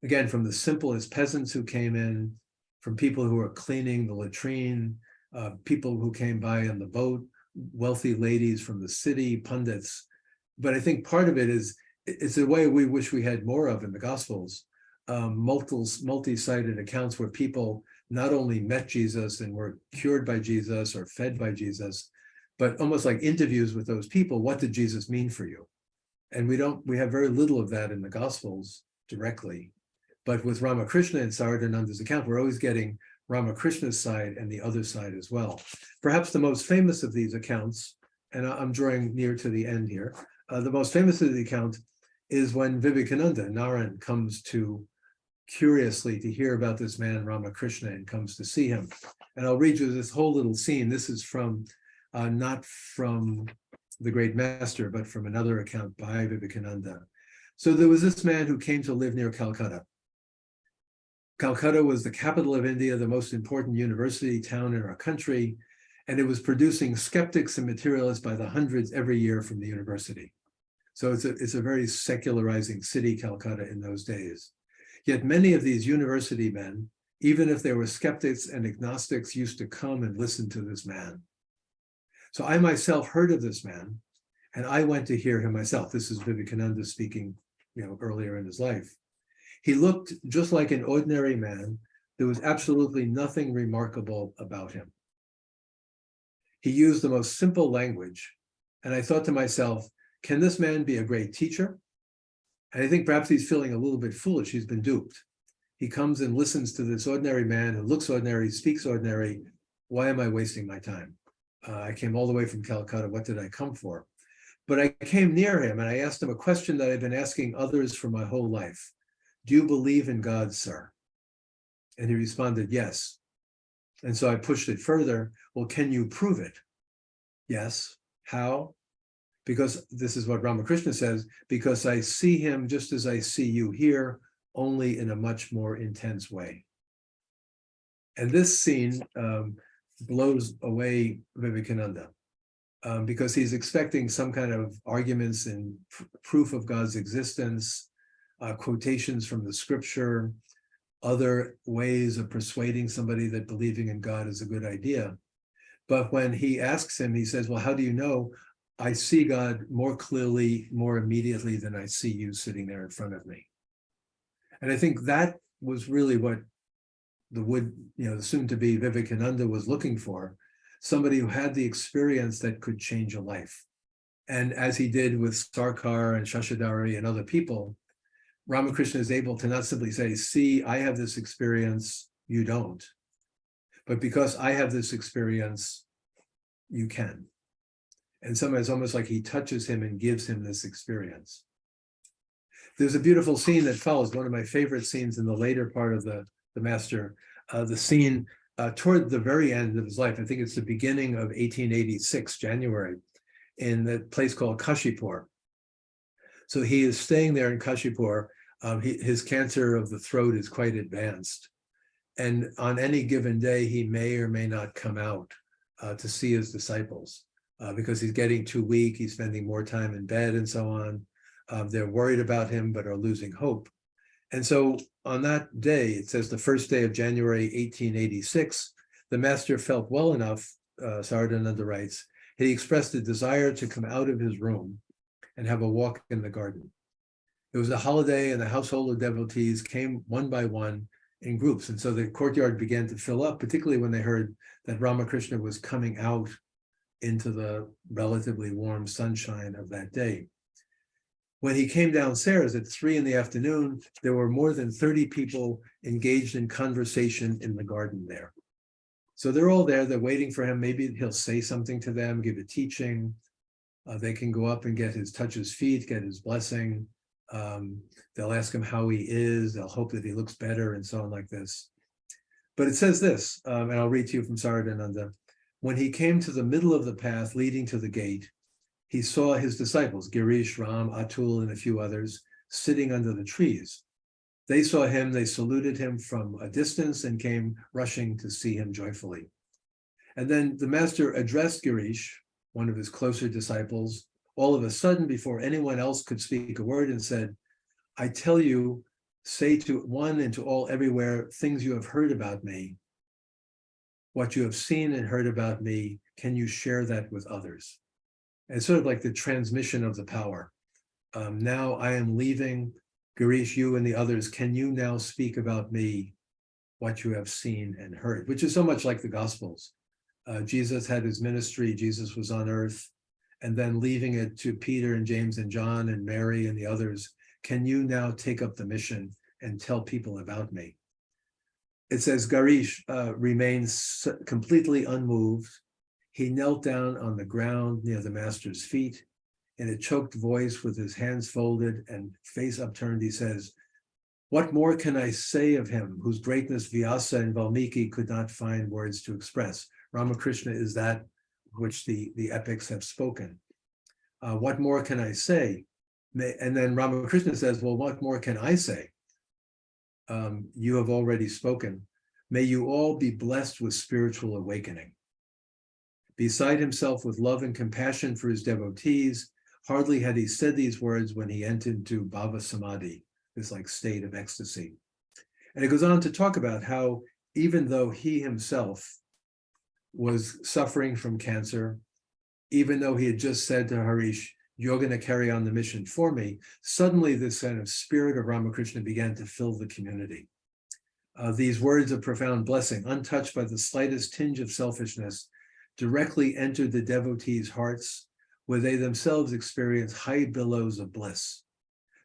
Again, from the simplest peasants who came in, from people who were cleaning the latrine, people who came by on the boat, wealthy ladies from the city, pundits. But I think part of it is, it's a way we wish we had more of in the Gospels, multi-sided accounts where people not only met Jesus and were cured by Jesus or fed by Jesus, but almost like interviews with those people. What did Jesus mean for you? And we have very little of that in the Gospels directly. But with Ramakrishna and Saradananda's account, we're always getting Ramakrishna's side and the other side as well. Perhaps the most famous of these accounts, and I'm drawing near to the end here, the most famous of the account is when Vivekananda, Narayan, comes to curiously to hear about this man Ramakrishna and comes to see him. And I'll read you this whole little scene. This is from, not from the Great Master, but from another account by Vivekananda. So there was this man who came to live near Calcutta. Calcutta was the capital of India, the most important university town in our country, and it was producing skeptics and materialists by the hundreds every year from the university. So it's a very secularizing city, Calcutta, in those days. Yet many of these university men, even if they were skeptics and agnostics, used to come and listen to this man. So I myself heard of this man, and I went to hear him myself. This is Vivekananda speaking, earlier in his life. He looked just like an ordinary man. There was absolutely nothing remarkable about him. He used the most simple language, and I thought to myself, can this man be a great teacher? And I think perhaps he's feeling a little bit foolish. He's been duped. He comes and listens to this ordinary man who looks ordinary, speaks ordinary. Why am I wasting my time? I came all the way from Calcutta. What did I come for? But I came near him and I asked him a question that I've been asking others for my whole life. Do you believe in God, sir? And he responded, yes. And so I pushed it further. Well, can you prove it? Yes. How? Because this is what Ramakrishna says, because I see him just as I see you here, only in a much more intense way. And this scene blows away Vivekananda because he's expecting some kind of arguments and proof of God's existence, quotations from the scripture, other ways of persuading somebody that believing in God is a good idea. But when he asks him, he says, well, how do you know? I see God more clearly, more immediately than I see you sitting there in front of me. And I think that was really what the soon-to-be Vivekananda was looking for, somebody who had the experience that could change a life. And as he did with Sarkar and Shashadari and other people, Ramakrishna is able to not simply say, see, I have this experience, you don't. But because I have this experience, you can. And sometimes it's almost like he touches him and gives him this experience. There's a beautiful scene that follows, one of my favorite scenes in the later part of the master, the scene toward the very end of his life. I think it's the beginning of 1886, January, in the place called Kashipur. So he is staying there in Kashipur. His cancer of the throat is quite advanced. And on any given day, he may or may not come out to see his disciples because he's getting too weak. He's spending more time in bed and so on. They're worried about him, but are losing hope. And so on that day, it says the first day of January, 1886, the master felt well enough, Saradananda writes, he expressed a desire to come out of his room and have a walk in the garden. It was a holiday and the household of devotees came one by one in groups. And so the courtyard began to fill up, particularly when they heard that Ramakrishna was coming out into the relatively warm sunshine of that day. When he came downstairs at 3 p.m, there were more than 30 people engaged in conversation in the garden there. So they're all there, they're waiting for him. Maybe he'll say something to them, give a teaching. They can go up and touch his feet, get his blessing. They'll ask him how he is. They'll hope that he looks better and so on like this. But it says this, and I'll read to you from Saradananda. When he came to the middle of the path leading to the gate, he saw his disciples, Girish, Ram, Atul, and a few others, sitting under the trees. They saw him, they saluted him from a distance and came rushing to see him joyfully. And then the master addressed Girish, one of his closer disciples, all of a sudden before anyone else could speak a word and said, I tell you, say to one and to all everywhere, things you have heard about me, what you have seen and heard about me, can you share that with others? And it's sort of like the transmission of the power. Now I am leaving, Girish, you and the others, can you now speak about me, what you have seen and heard, which is so much like the Gospels. Jesus had his ministry, Jesus was on earth, and then leaving it to Peter and James and John and Mary and the others, can you now take up the mission and tell people about me? It says Girish remains completely unmoved. He knelt down on the ground near the master's feet. In a choked voice with his hands folded and face upturned, he says, what more can I say of him whose greatness Vyasa and Valmiki could not find words to express? Ramakrishna is that which the epics have spoken. What more can I say? And then Ramakrishna says, well, what more can I say? You have already spoken. May you all be blessed with spiritual awakening. Beside himself with love and compassion for his devotees, hardly had he said these words when he entered into Bhava Samadhi, this like state of ecstasy. And it goes on to talk about how even though he himself was suffering from cancer, even though he had just said to Harish, you're going to carry on the mission for me, suddenly this kind of spirit of Ramakrishna began to fill the community. These words of profound blessing, untouched by the slightest tinge of selfishness, directly entered the devotees' hearts, where they themselves experienced high billows of bliss.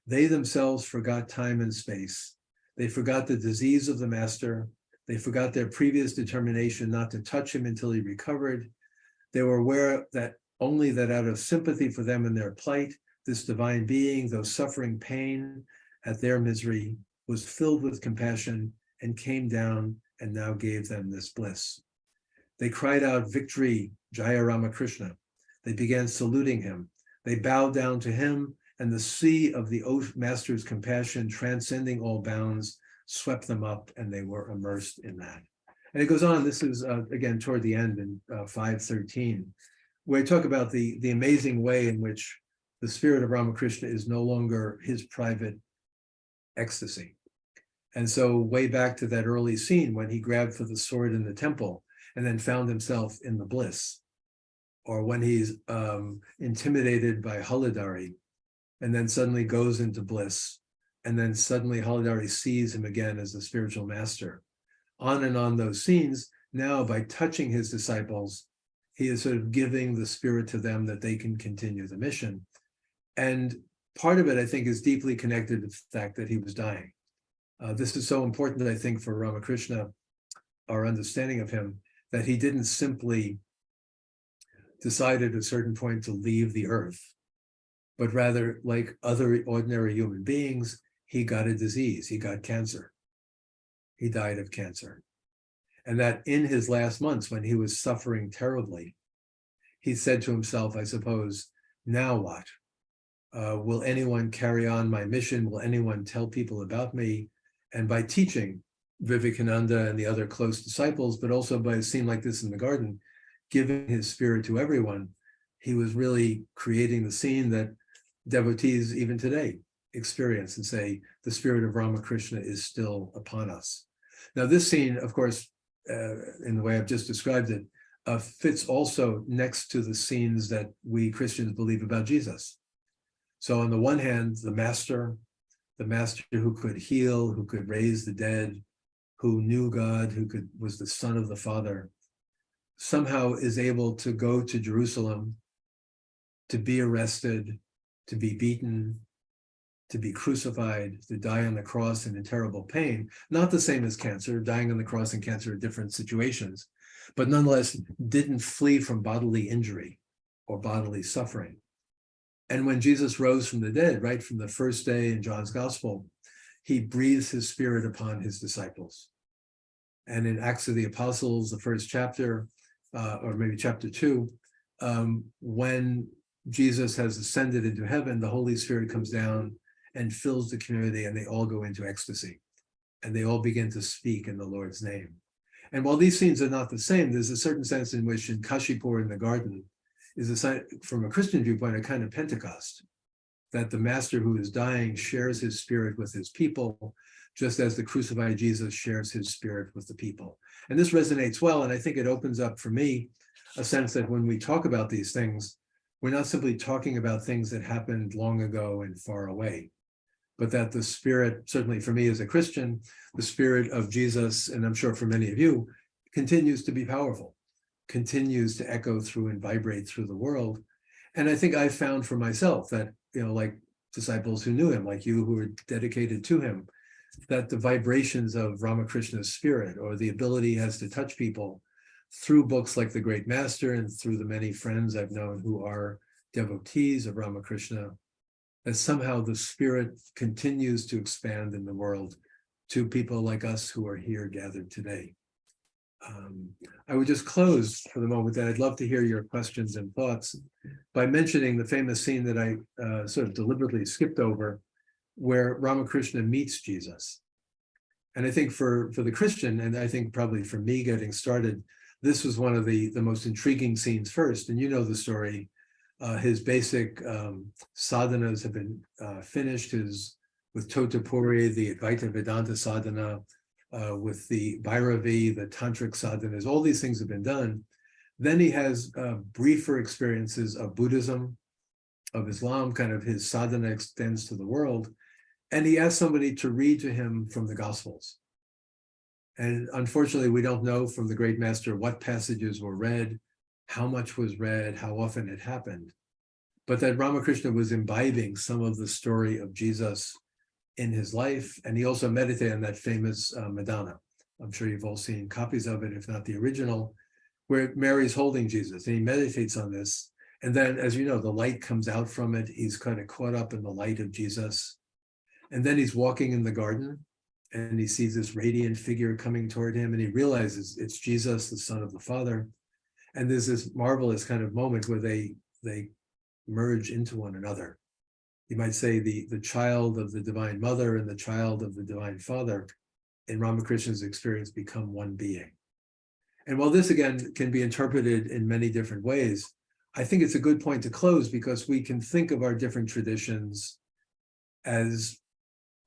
They themselves forgot time and space. They forgot the disease of the master. They forgot their previous determination not to touch him until he recovered. They were aware that only that out of sympathy for them and their plight, this divine being, though suffering pain at their misery, was filled with compassion and came down and now gave them this bliss. They cried out victory, Jaya Ramakrishna. They began saluting him. They bowed down to him, and the sea of the master's compassion, transcending all bounds, swept them up, and they were immersed in that. And it goes on, this is again toward the end in 5:13, where I talk about the amazing way in which the spirit of Ramakrishna is no longer his private ecstasy. And so way back to that early scene when he grabbed for the sword in the temple and then found himself in the bliss, or when he's intimidated by Haladari and then suddenly goes into bliss, and then suddenly Haladari sees him again as the spiritual master. On and on those scenes, now by touching his disciples, he is sort of giving the spirit to them that they can continue the mission. And part of it, I think, is deeply connected to the fact that he was dying. This is so important, I think, for Ramakrishna, our understanding of him, that he didn't simply decide at a certain point to leave the earth, but rather, like other ordinary human beings, he got a disease, he got cancer. He died of cancer. And that in his last months, when he was suffering terribly, he said to himself, I suppose, now what? Will anyone carry on my mission? Will anyone tell people about me? And by teaching Vivekananda and the other close disciples, but also by a scene like this in the garden, giving his spirit to everyone, he was really creating the scene that devotees even today experience and say, the spirit of Ramakrishna is still upon us. Now, this scene, of course, in the way I've just described it, fits also next to the scenes that we Christians believe about Jesus. So on the one hand, the master who could heal, who could raise the dead, who knew God, was the Son of the Father, somehow is able to go to Jerusalem, to be arrested, to be beaten, to be crucified, to die on the cross and in terrible pain. Not the same as cancer. Dying on the cross and cancer are different situations, but nonetheless didn't flee from bodily injury or bodily suffering. And when Jesus rose from the dead, right from the first day in John's Gospel, he breathes his spirit upon his disciples. And in Acts of the Apostles, the first chapter, or maybe chapter 2, when Jesus has ascended into heaven, the Holy Spirit comes down and fills the community, and they all go into ecstasy. And they all begin to speak in the Lord's name. And while these scenes are not the same, there's a certain sense in which in Kashipur in the garden is a sign, from a Christian viewpoint, a kind of Pentecost, that the master who is dying shares his spirit with his people, just as the crucified Jesus shares his spirit with the people. And this resonates well, and I think it opens up for me a sense that when we talk about these things, we're not simply talking about things that happened long ago and far away, but that the spirit, certainly for me as a Christian, the spirit of Jesus, and I'm sure for many of you, continues to be powerful, continues to echo through and vibrate through the world. And I think I found for myself that, like disciples who knew him, like you who were dedicated to him, that the vibrations of Ramakrishna's spirit, or the ability he has to touch people through books like The Great Master and through the many friends I've known who are devotees of Ramakrishna, that somehow the spirit continues to expand in the world to people like us who are here gathered today. I would just close for the moment that I'd love to hear your questions and thoughts by mentioning the famous scene that I sort of deliberately skipped over, where Ramakrishna meets Jesus. And I think for the Christian, and I think probably for me getting started, this was one of the most intriguing scenes first. And you know the story. His basic sadhanas have been finished, with Totapuri, the Advaita Vedanta sadhana, with the Bhairavi, the tantric sadhanas, all these things have been done. Then he has briefer experiences of Buddhism, of Islam, kind of his sadhana extends to the world. And he asks somebody to read to him from the Gospels. And unfortunately, we don't know from the great master what passages were read, how much was read, how often it happened. But that Ramakrishna was imbibing some of the story of Jesus in his life. And he also meditated on that famous Madonna. I'm sure you've all seen copies of it, if not the original, where Mary's holding Jesus. And he meditates on this. And then, as you know, the light comes out from it. He's kind of caught up in the light of Jesus. And then he's walking in the garden, and he sees this radiant figure coming toward him, and he realizes it's Jesus, the Son of the Father. And there's this marvelous kind of moment where they merge into one another. You might say the child of the Divine Mother and the child of the Divine Father, in Ramakrishna's experience, become one being. And while this, again, can be interpreted in many different ways, I think it's a good point to close because we can think of our different traditions as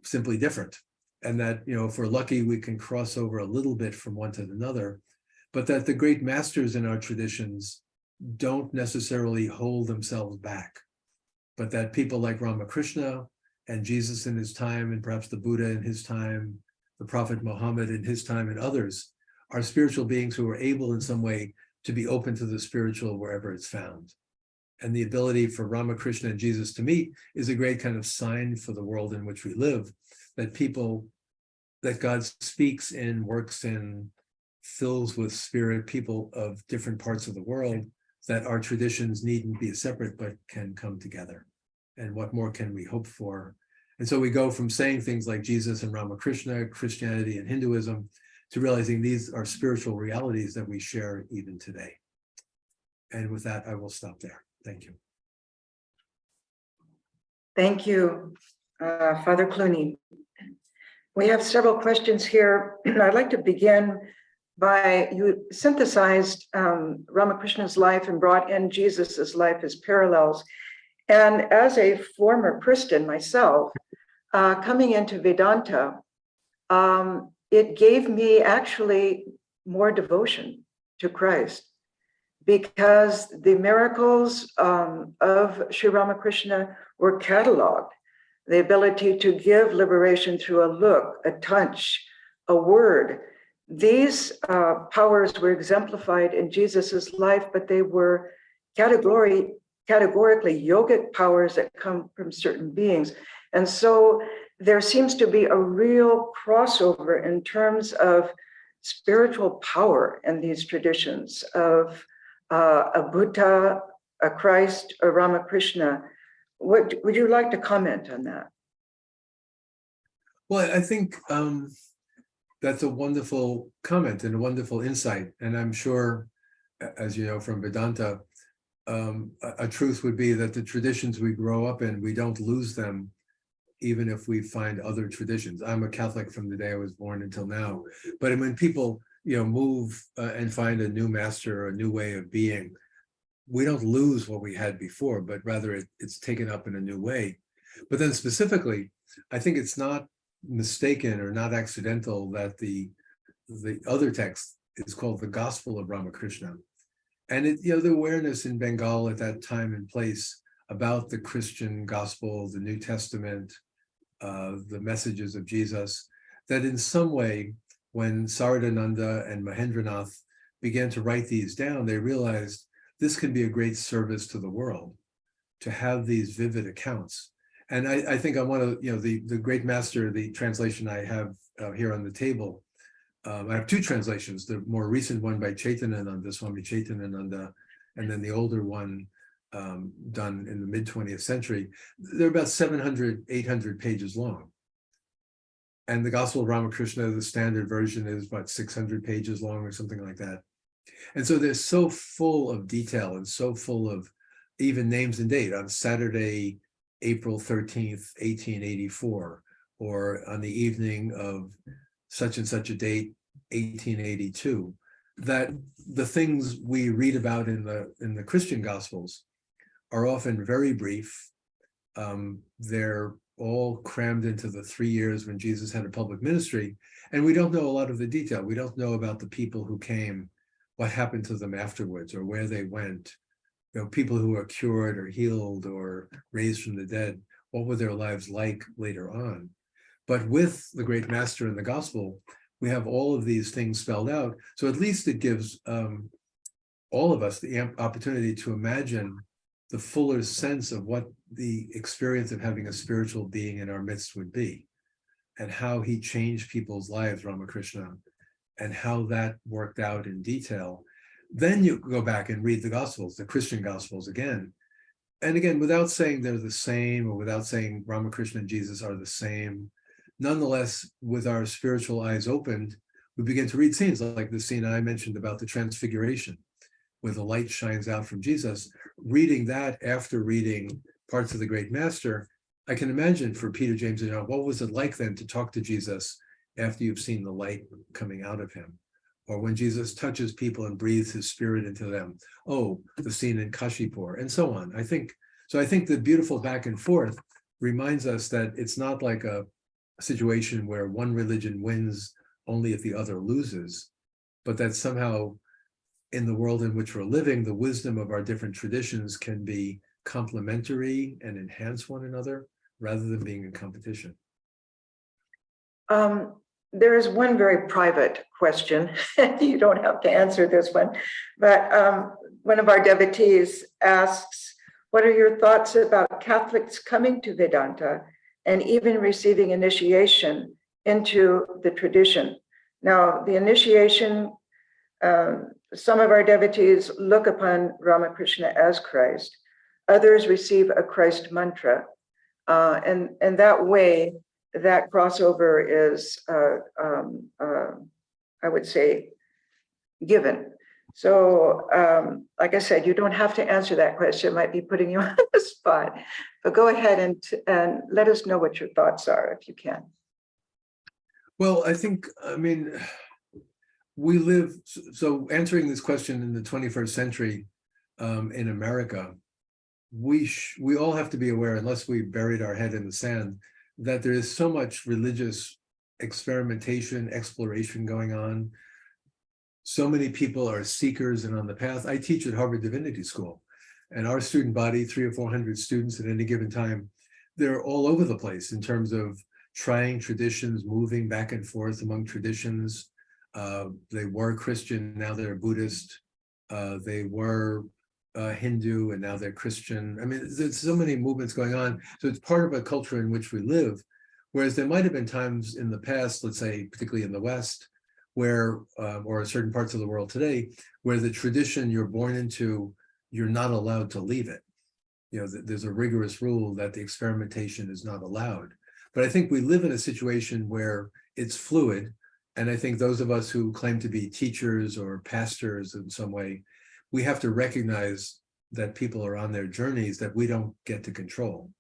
simply different. And that, if we're lucky, we can cross over a little bit from one to another, but that the great masters in our traditions don't necessarily hold themselves back, but that people like Ramakrishna and Jesus in his time, and perhaps the Buddha in his time, the Prophet Muhammad in his time, and others are spiritual beings who are able in some way to be open to the spiritual wherever it's found. And the ability for Ramakrishna and Jesus to meet is a great kind of sign for the world in which we live, that God speaks in, works in, fills with spirit people of different parts of the world, that our traditions needn't be separate, but can come together. And what more can we hope for? And so we go from saying things like Jesus and Ramakrishna, Christianity and Hinduism, to realizing these are spiritual realities that we share even today. And with that, I will stop there. Thank you. Thank you, Father Clooney. We have several questions here. I'd like to begin by, you synthesized Ramakrishna's life and brought in Jesus's life as parallels. And as a former Christian myself, coming into Vedanta, it gave me actually more devotion to Christ, because the miracles of Sri Ramakrishna were cataloged. The ability to give liberation through a look, a touch, a word. These powers were exemplified in Jesus's life, but they were categorically yogic powers that come from certain beings. And so there seems to be a real crossover in terms of spiritual power in these traditions of a Buddha, a Christ, a Ramakrishna. Would you like to comment on that? Well, I think that's a wonderful comment and a wonderful insight. And I'm sure, as you know from Vedanta, a truth would be that the traditions we grow up in, we don't lose them, even if we find other traditions. I'm a Catholic from the day I was born until now. But when people, move and find a new master or a new way of being, we don't lose what we had before, but rather it's taken up in a new way. But then specifically, I think it's not mistaken or not accidental that the other text is called the Gospel of Ramakrishna. And the awareness in Bengal at that time and place about the Christian gospel, the New Testament, the messages of Jesus, that in some way, when Saradananda and Mahendranath began to write these down, they realized this can be a great service to the world, to have these vivid accounts. And I think I want to, the great master, the translation I have here on the table, I have two translations, the more recent one by Chaitanananda, Swami Chaitanananda, and then the older one done in the mid-20th century. They're about 700, 800 pages long. And the Gospel of Ramakrishna, the standard version, is about 600 pages long or something like that. And so they're so full of detail and so full of even names and date. On Saturday, April 13th, 1884, or on the evening of such and such a date, 1882, that the things we read about in the Christian Gospels are often very brief. They're all crammed into the 3 years when Jesus had a public ministry, and we don't know a lot of the detail. We don't know about the people who came, what happened to them afterwards, or where they went. People who are cured or healed or raised from the dead, what were their lives like later on? But with the great master in the gospel, we have all of these things spelled out. So at least it gives all of us the opportunity to imagine the fuller sense of what the experience of having a spiritual being in our midst would be, and how he changed people's lives, Ramakrishna, and how that worked out in detail. Then you go back and read the Gospels, the Christian Gospels again. And again, without saying they're the same, or without saying Ramakrishna and Jesus are the same, nonetheless, with our spiritual eyes opened, we begin to read scenes like the scene I mentioned about the Transfiguration, where the light shines out from Jesus. Reading that after reading parts of the Great Master, I can imagine for Peter, James, and John, what was it like then to talk to Jesus after you've seen the light coming out of him? or when Jesus touches people and breathes his spirit into them. Oh, the scene in Kashipur, and so on. I think the beautiful back and forth reminds us that it's not like a situation where one religion wins only if the other loses, but that somehow in the world in which we're living, the wisdom of our different traditions can be complementary and enhance one another rather than being in competition. There is one very private question. You don't have to answer this one, but one of our devotees asks, what are your thoughts about Catholics coming to Vedanta and even receiving initiation into the tradition? Now, the initiation, some of our devotees look upon Ramakrishna as Christ. Others receive a Christ mantra. And that way, that crossover is, I would say, given. So, like I said, you don't have to answer that question. It might be putting you on the spot, but go ahead and let us know what your thoughts are, if you can. Well, I mean, we live, so answering this question in the 21st century in America, we all have to be aware, unless we buried our head in the sand, that there is so much religious experimentation, exploration going on. So many people are seekers and on the path. I teach at Harvard Divinity School, and our student body, 300 or 400 students at any given time, they're all over the place in terms of trying traditions, moving back and forth among traditions. They were Christian, now they're Buddhist. They were Hindu, and now they're Christian. I mean, there's so many movements going on. So it's part of a culture in which we live. Whereas there might have been times in the past, let's say, particularly in the West, where, or certain parts of the world today, where the tradition you're born into, you're not allowed to leave it. You know, there's a rigorous rule that the experimentation is not allowed. But I think we live in a situation where it's fluid. And I think those of us who claim to be teachers or pastors in some way, we have to recognize that people are on their journeys that we don't get to control.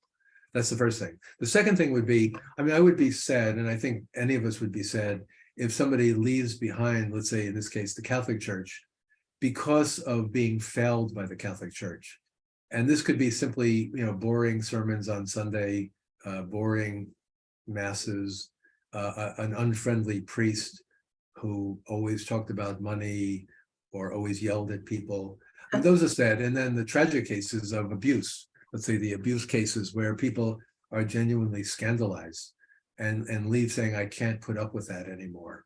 That's the first thing. The second thing would be, I mean, I would be sad, and I think any of us would be sad, if somebody leaves behind, let's say in this case, the Catholic Church, because of being failed by the Catholic Church. And this could be simply, you know, boring sermons on Sunday, boring masses, an unfriendly priest who always talked about money or always yelled at people. And those are sad. And then the tragic cases of abuse, let's say the abuse cases where people are genuinely scandalized and leave saying, I can't put up with that anymore.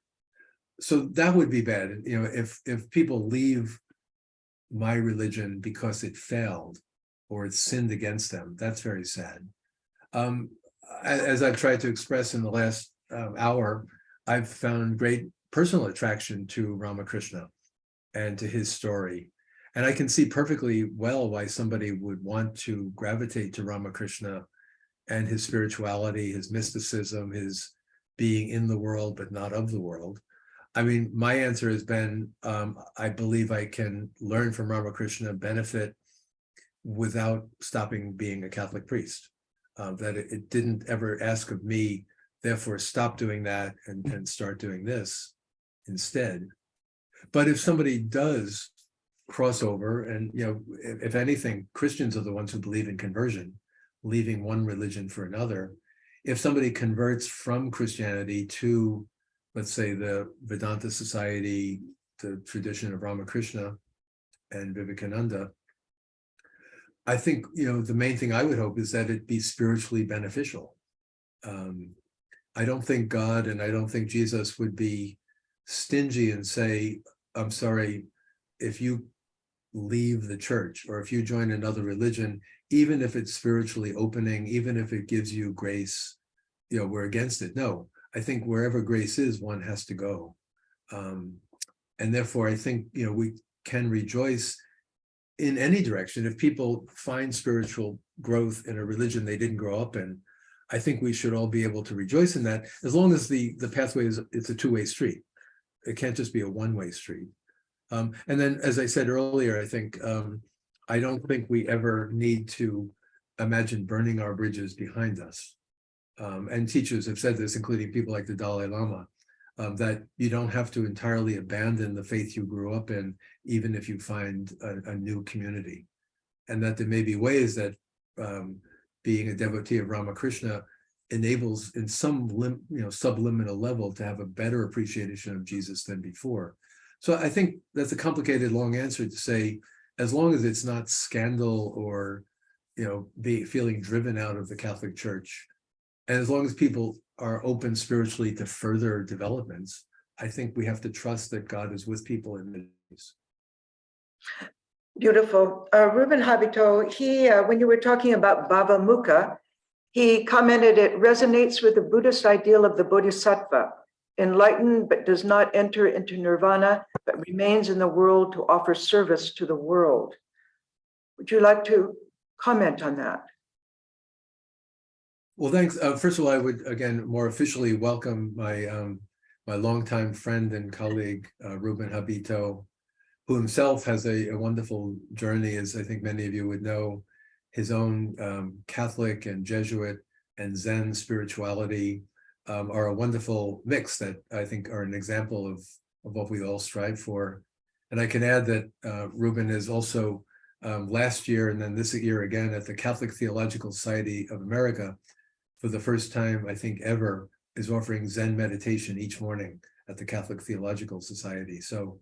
So that would be bad. You know, if people leave my religion because it failed or it sinned against them, that's very sad. As I've tried to express in the last hour, I've found great personal attraction to Ramakrishna and to his story. And I can see perfectly well why somebody would want to gravitate to Ramakrishna and his spirituality, his mysticism, his being in the world but not of the world. I mean, my answer has been, I believe I can learn from Ramakrishna, benefit without stopping being a Catholic priest. That it didn't ever ask of me, therefore stop doing that and start doing this instead. But if somebody does cross over, and you know, if anything, Christians are the ones who believe in conversion, leaving one religion for another. If somebody converts from Christianity to, let's say, the Vedanta Society, the tradition of Ramakrishna and Vivekananda, I think, you know, the main thing I would hope is that it be spiritually beneficial. I don't think God and I don't think Jesus would be stingy and say, I'm sorry, if you leave the church or if you join another religion, even if it's spiritually opening, even if it gives you grace, you know, we're against it. No, I think wherever grace is, one has to go. And therefore, I think, you know, we can rejoice in any direction. If people find spiritual growth in a religion they didn't grow up in, I think we should all be able to rejoice in that, as long as the pathway is, it's a two-way street. It can't just be a one-way street. And then, as I said earlier, I think, I don't think we ever need to imagine burning our bridges behind us. And teachers have said this, including people like the Dalai Lama. that you don't have to entirely abandon the faith you grew up in, even if you find a new community. And that there may be ways that being a devotee of Ramakrishna enables in some subliminal level to have a better appreciation of Jesus than before. So I think that's a complicated, long answer to say, as long as it's not scandal or feeling driven out of the Catholic Church, and as long as people are open spiritually to further developments, I think we have to trust that God is with people in this. Beautiful. Ruben Habito, when you were talking about Bhavamuka, he commented, it resonates with the Buddhist ideal of the Bodhisattva, enlightened but does not enter into nirvana, but remains in the world to offer service to the world. Would you like to comment on that? Well, thanks. First of all, I would again more officially welcome my longtime friend and colleague, Ruben Habito, who himself has a wonderful journey, as I think many of you would know. His own Catholic and Jesuit and Zen spirituality are a wonderful mix that I think are an example of what we all strive for. And I can add that Ruben is also last year and then this year again at the Catholic Theological Society of America, for the first time, I think ever, is offering Zen meditation each morning at the Catholic Theological Society. So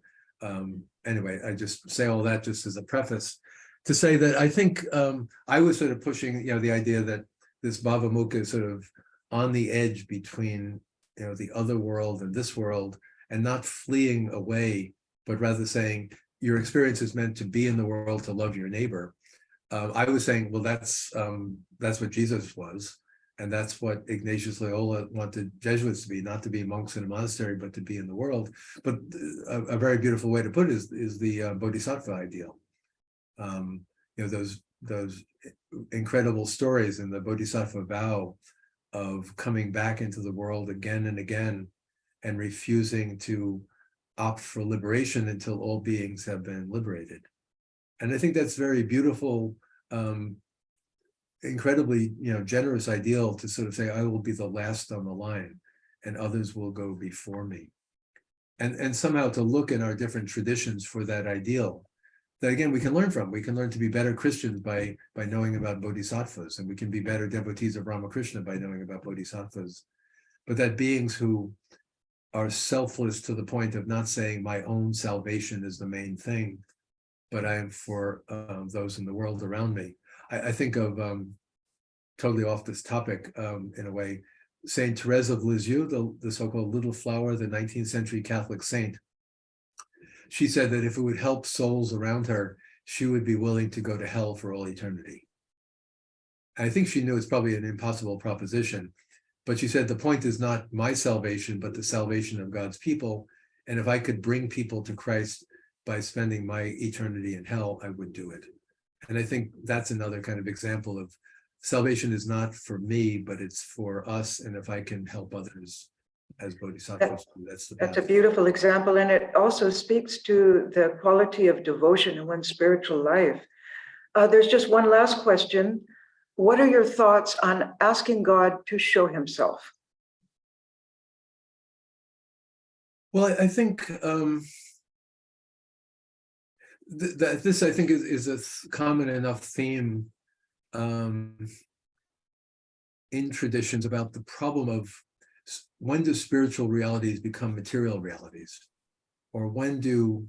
anyway, I just say all that just as a preface to say that I think I was sort of pushing, the idea that this Bhavamuka is sort of on the edge between, the other world and this world, and not fleeing away, but rather saying your experience is meant to be in the world to love your neighbor. I was saying, well, that's what Jesus was. And that's what Ignatius Loyola wanted Jesuits to be, not to be monks in a monastery, but to be in the world. But a very beautiful way to put it is the Bodhisattva ideal. Those incredible stories in the Bodhisattva vow of coming back into the world again and again and refusing to opt for liberation until all beings have been liberated. And I think that's very beautiful, incredibly generous ideal to sort of say, I will be the last on the line and others will go before me. And somehow to look in our different traditions for that ideal that again we can learn from. We can learn to be better Christians by knowing about bodhisattvas, and we can be better devotees of Ramakrishna by knowing about bodhisattvas. But that beings who are selfless to the point of not saying my own salvation is the main thing, but I am for those in the world around me. I think of, totally off this topic in a way, Saint Therese of Lisieux, the so-called Little Flower, the 19th century Catholic saint. She said that if it would help souls around her, she would be willing to go to hell for all eternity. I think she knew it's probably an impossible proposition, but she said the point is not my salvation, but the salvation of God's people. And if I could bring people to Christ by spending my eternity in hell, I would do it. And I think that's another kind of example of salvation is not for me, but it's for us. And if I can help others as bodhisattvas, that's the path. That's a beautiful example. And it also speaks to the quality of devotion in one's spiritual life. There's just one last question. What are your thoughts on asking God to show himself? Well, I think that this, I think, is a common enough theme in traditions about the problem of when do spiritual realities become material realities, or when do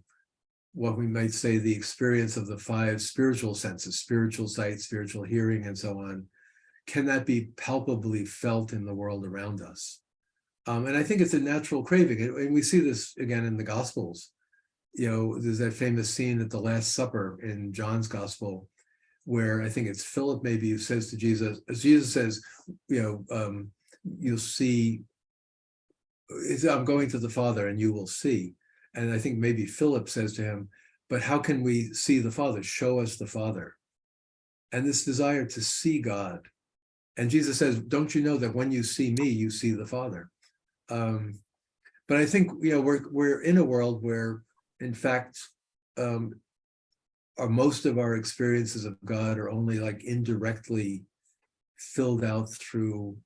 what we might say the experience of the five spiritual senses, spiritual sight, spiritual hearing, and so on, can that be palpably felt in the world around us? And I think it's a natural craving, and we see this again in the Gospels. There's that famous scene at the Last Supper in John's Gospel, where I think it's Philip maybe who says to Jesus, as Jesus says, you'll see, I'm going to the Father and you will see. And I think maybe Philip says to him, but how can we see the Father? Show us the Father. And this desire to see God. And Jesus says, don't you know that when you see me, you see the Father? But I think, we're in a world where, in fact, most of our experiences of God are only like indirectly filled out through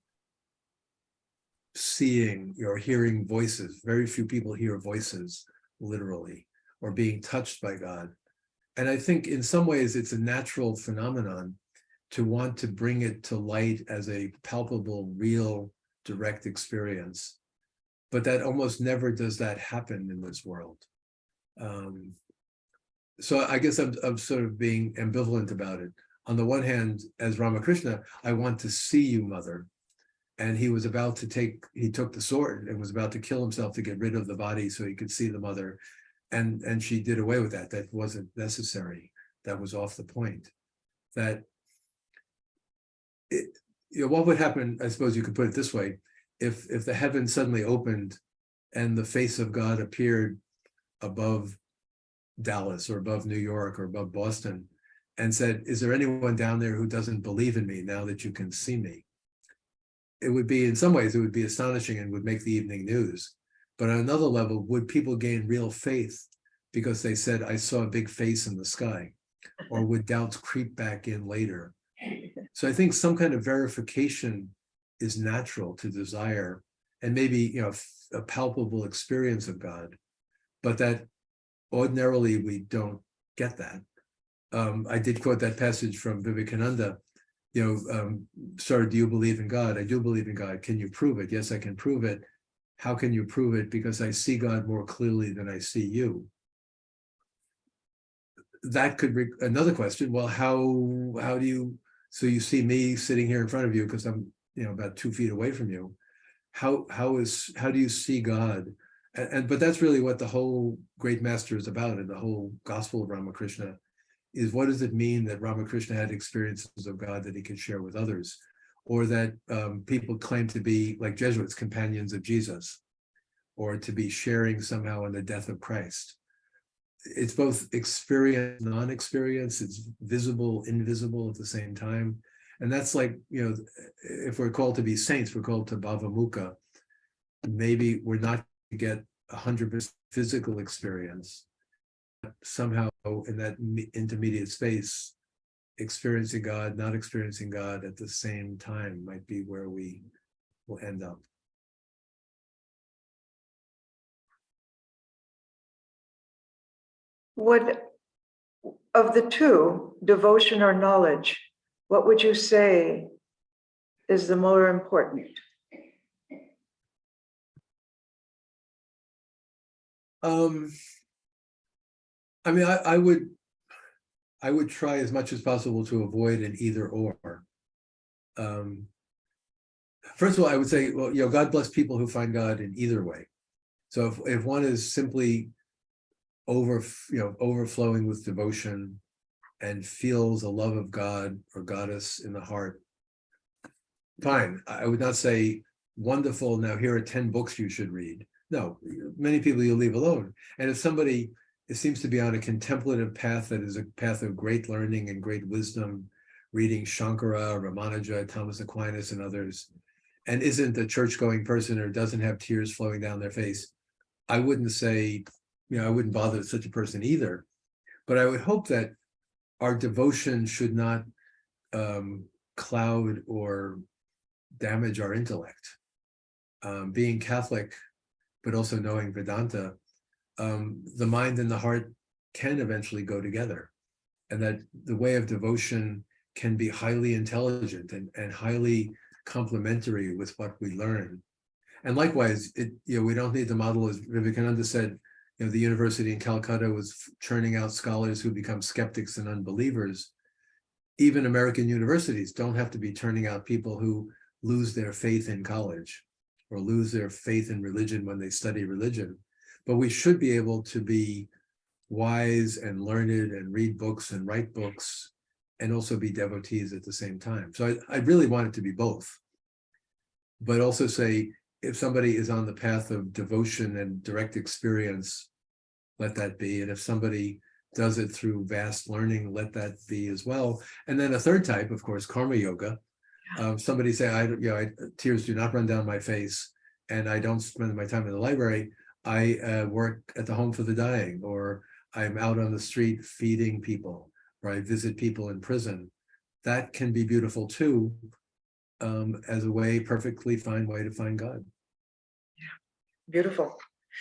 seeing or hearing voices. Very few people hear voices literally, or being touched by God. And I think in some ways it's a natural phenomenon to want to bring it to light as a palpable, real, direct experience. But that almost never does that happen in this world. So I guess I'm sort of being ambivalent about it. On the one hand, as Ramakrishna, I want to see you, Mother. And he took the sword and was about to kill himself to get rid of the body so he could see the mother. And she did away with that. That wasn't necessary. That was off the point. What would happen, I suppose you could put it this way, if the heaven suddenly opened and the face of God appeared above Dallas or above New York or above Boston and said, is there anyone down there who doesn't believe in me now that you can see me? It would be, in some ways, it would be astonishing and would make the evening news. But on another level, would people gain real faith because they said, I saw a big face in the sky? Or would doubts creep back in later? So I think some kind of verification is natural to desire, and maybe a palpable experience of God, but that ordinarily we don't get that. I did quote that passage from Vivekananda, sir, do you believe in God? I do believe in God. Can you prove it? Yes, I can prove it. How can you prove it? Because I see God more clearly than I see you. That could be another question. Well, how do you, so you see me sitting here in front of you because I'm about 2 feet away from you. How do you see God? But that's really what the whole great master is about, and the whole gospel of Ramakrishna is, what does it mean that Ramakrishna had experiences of God that he could share with others, or that people claim to be, like Jesuits, companions of Jesus, or to be sharing somehow in the death of Christ. It's both experience, non-experience, it's visible, invisible at the same time. And that's like, if we're called to be saints, we're called to Bhavamuka. Maybe we're not to get 100% physical experience. Somehow in that intermediate space, experiencing God, not experiencing God at the same time might be where we will end up. Of the two, devotion or knowledge, what would you say is the more important? I mean, I would try as much as possible to avoid an either or. First of all, I would say, well, God bless people who find God in either way. So if one is simply overflowing with devotion and feels a love of God or goddess in the heart, fine. I would not say, wonderful, now here are 10 books you should read. No, many people you'll leave alone. And if somebody seems to be on a contemplative path that is a path of great learning and great wisdom, reading Shankara, Ramanuja, Thomas Aquinas, and others, and isn't a church-going person or doesn't have tears flowing down their face, I wouldn't say, I wouldn't bother with such a person either. But I would hope that our devotion should not cloud or damage our intellect. Being Catholic, but also knowing Vedanta, the mind and the heart can eventually go together, and that the way of devotion can be highly intelligent and highly complementary with what we learn. And likewise, we don't need to model, as Vivekananda said, the university in Calcutta was churning out scholars who become skeptics and unbelievers. Even American universities don't have to be turning out people who lose their faith in college or lose their faith in religion when they study religion. But we should be able to be wise and learned and read books and write books and also be devotees at the same time. So I really want it to be both. But also say, if somebody is on the path of devotion and direct experience, let that be. And if somebody does it through vast learning, let that be as well. And then a third type, of course, karma yoga. Somebody say, tears do not run down my face, and I don't spend my time in the library. I work at the home for the dying, or I'm out on the street feeding people, or I visit people in prison. That can be beautiful too, as a perfectly fine way to find God. Beautiful.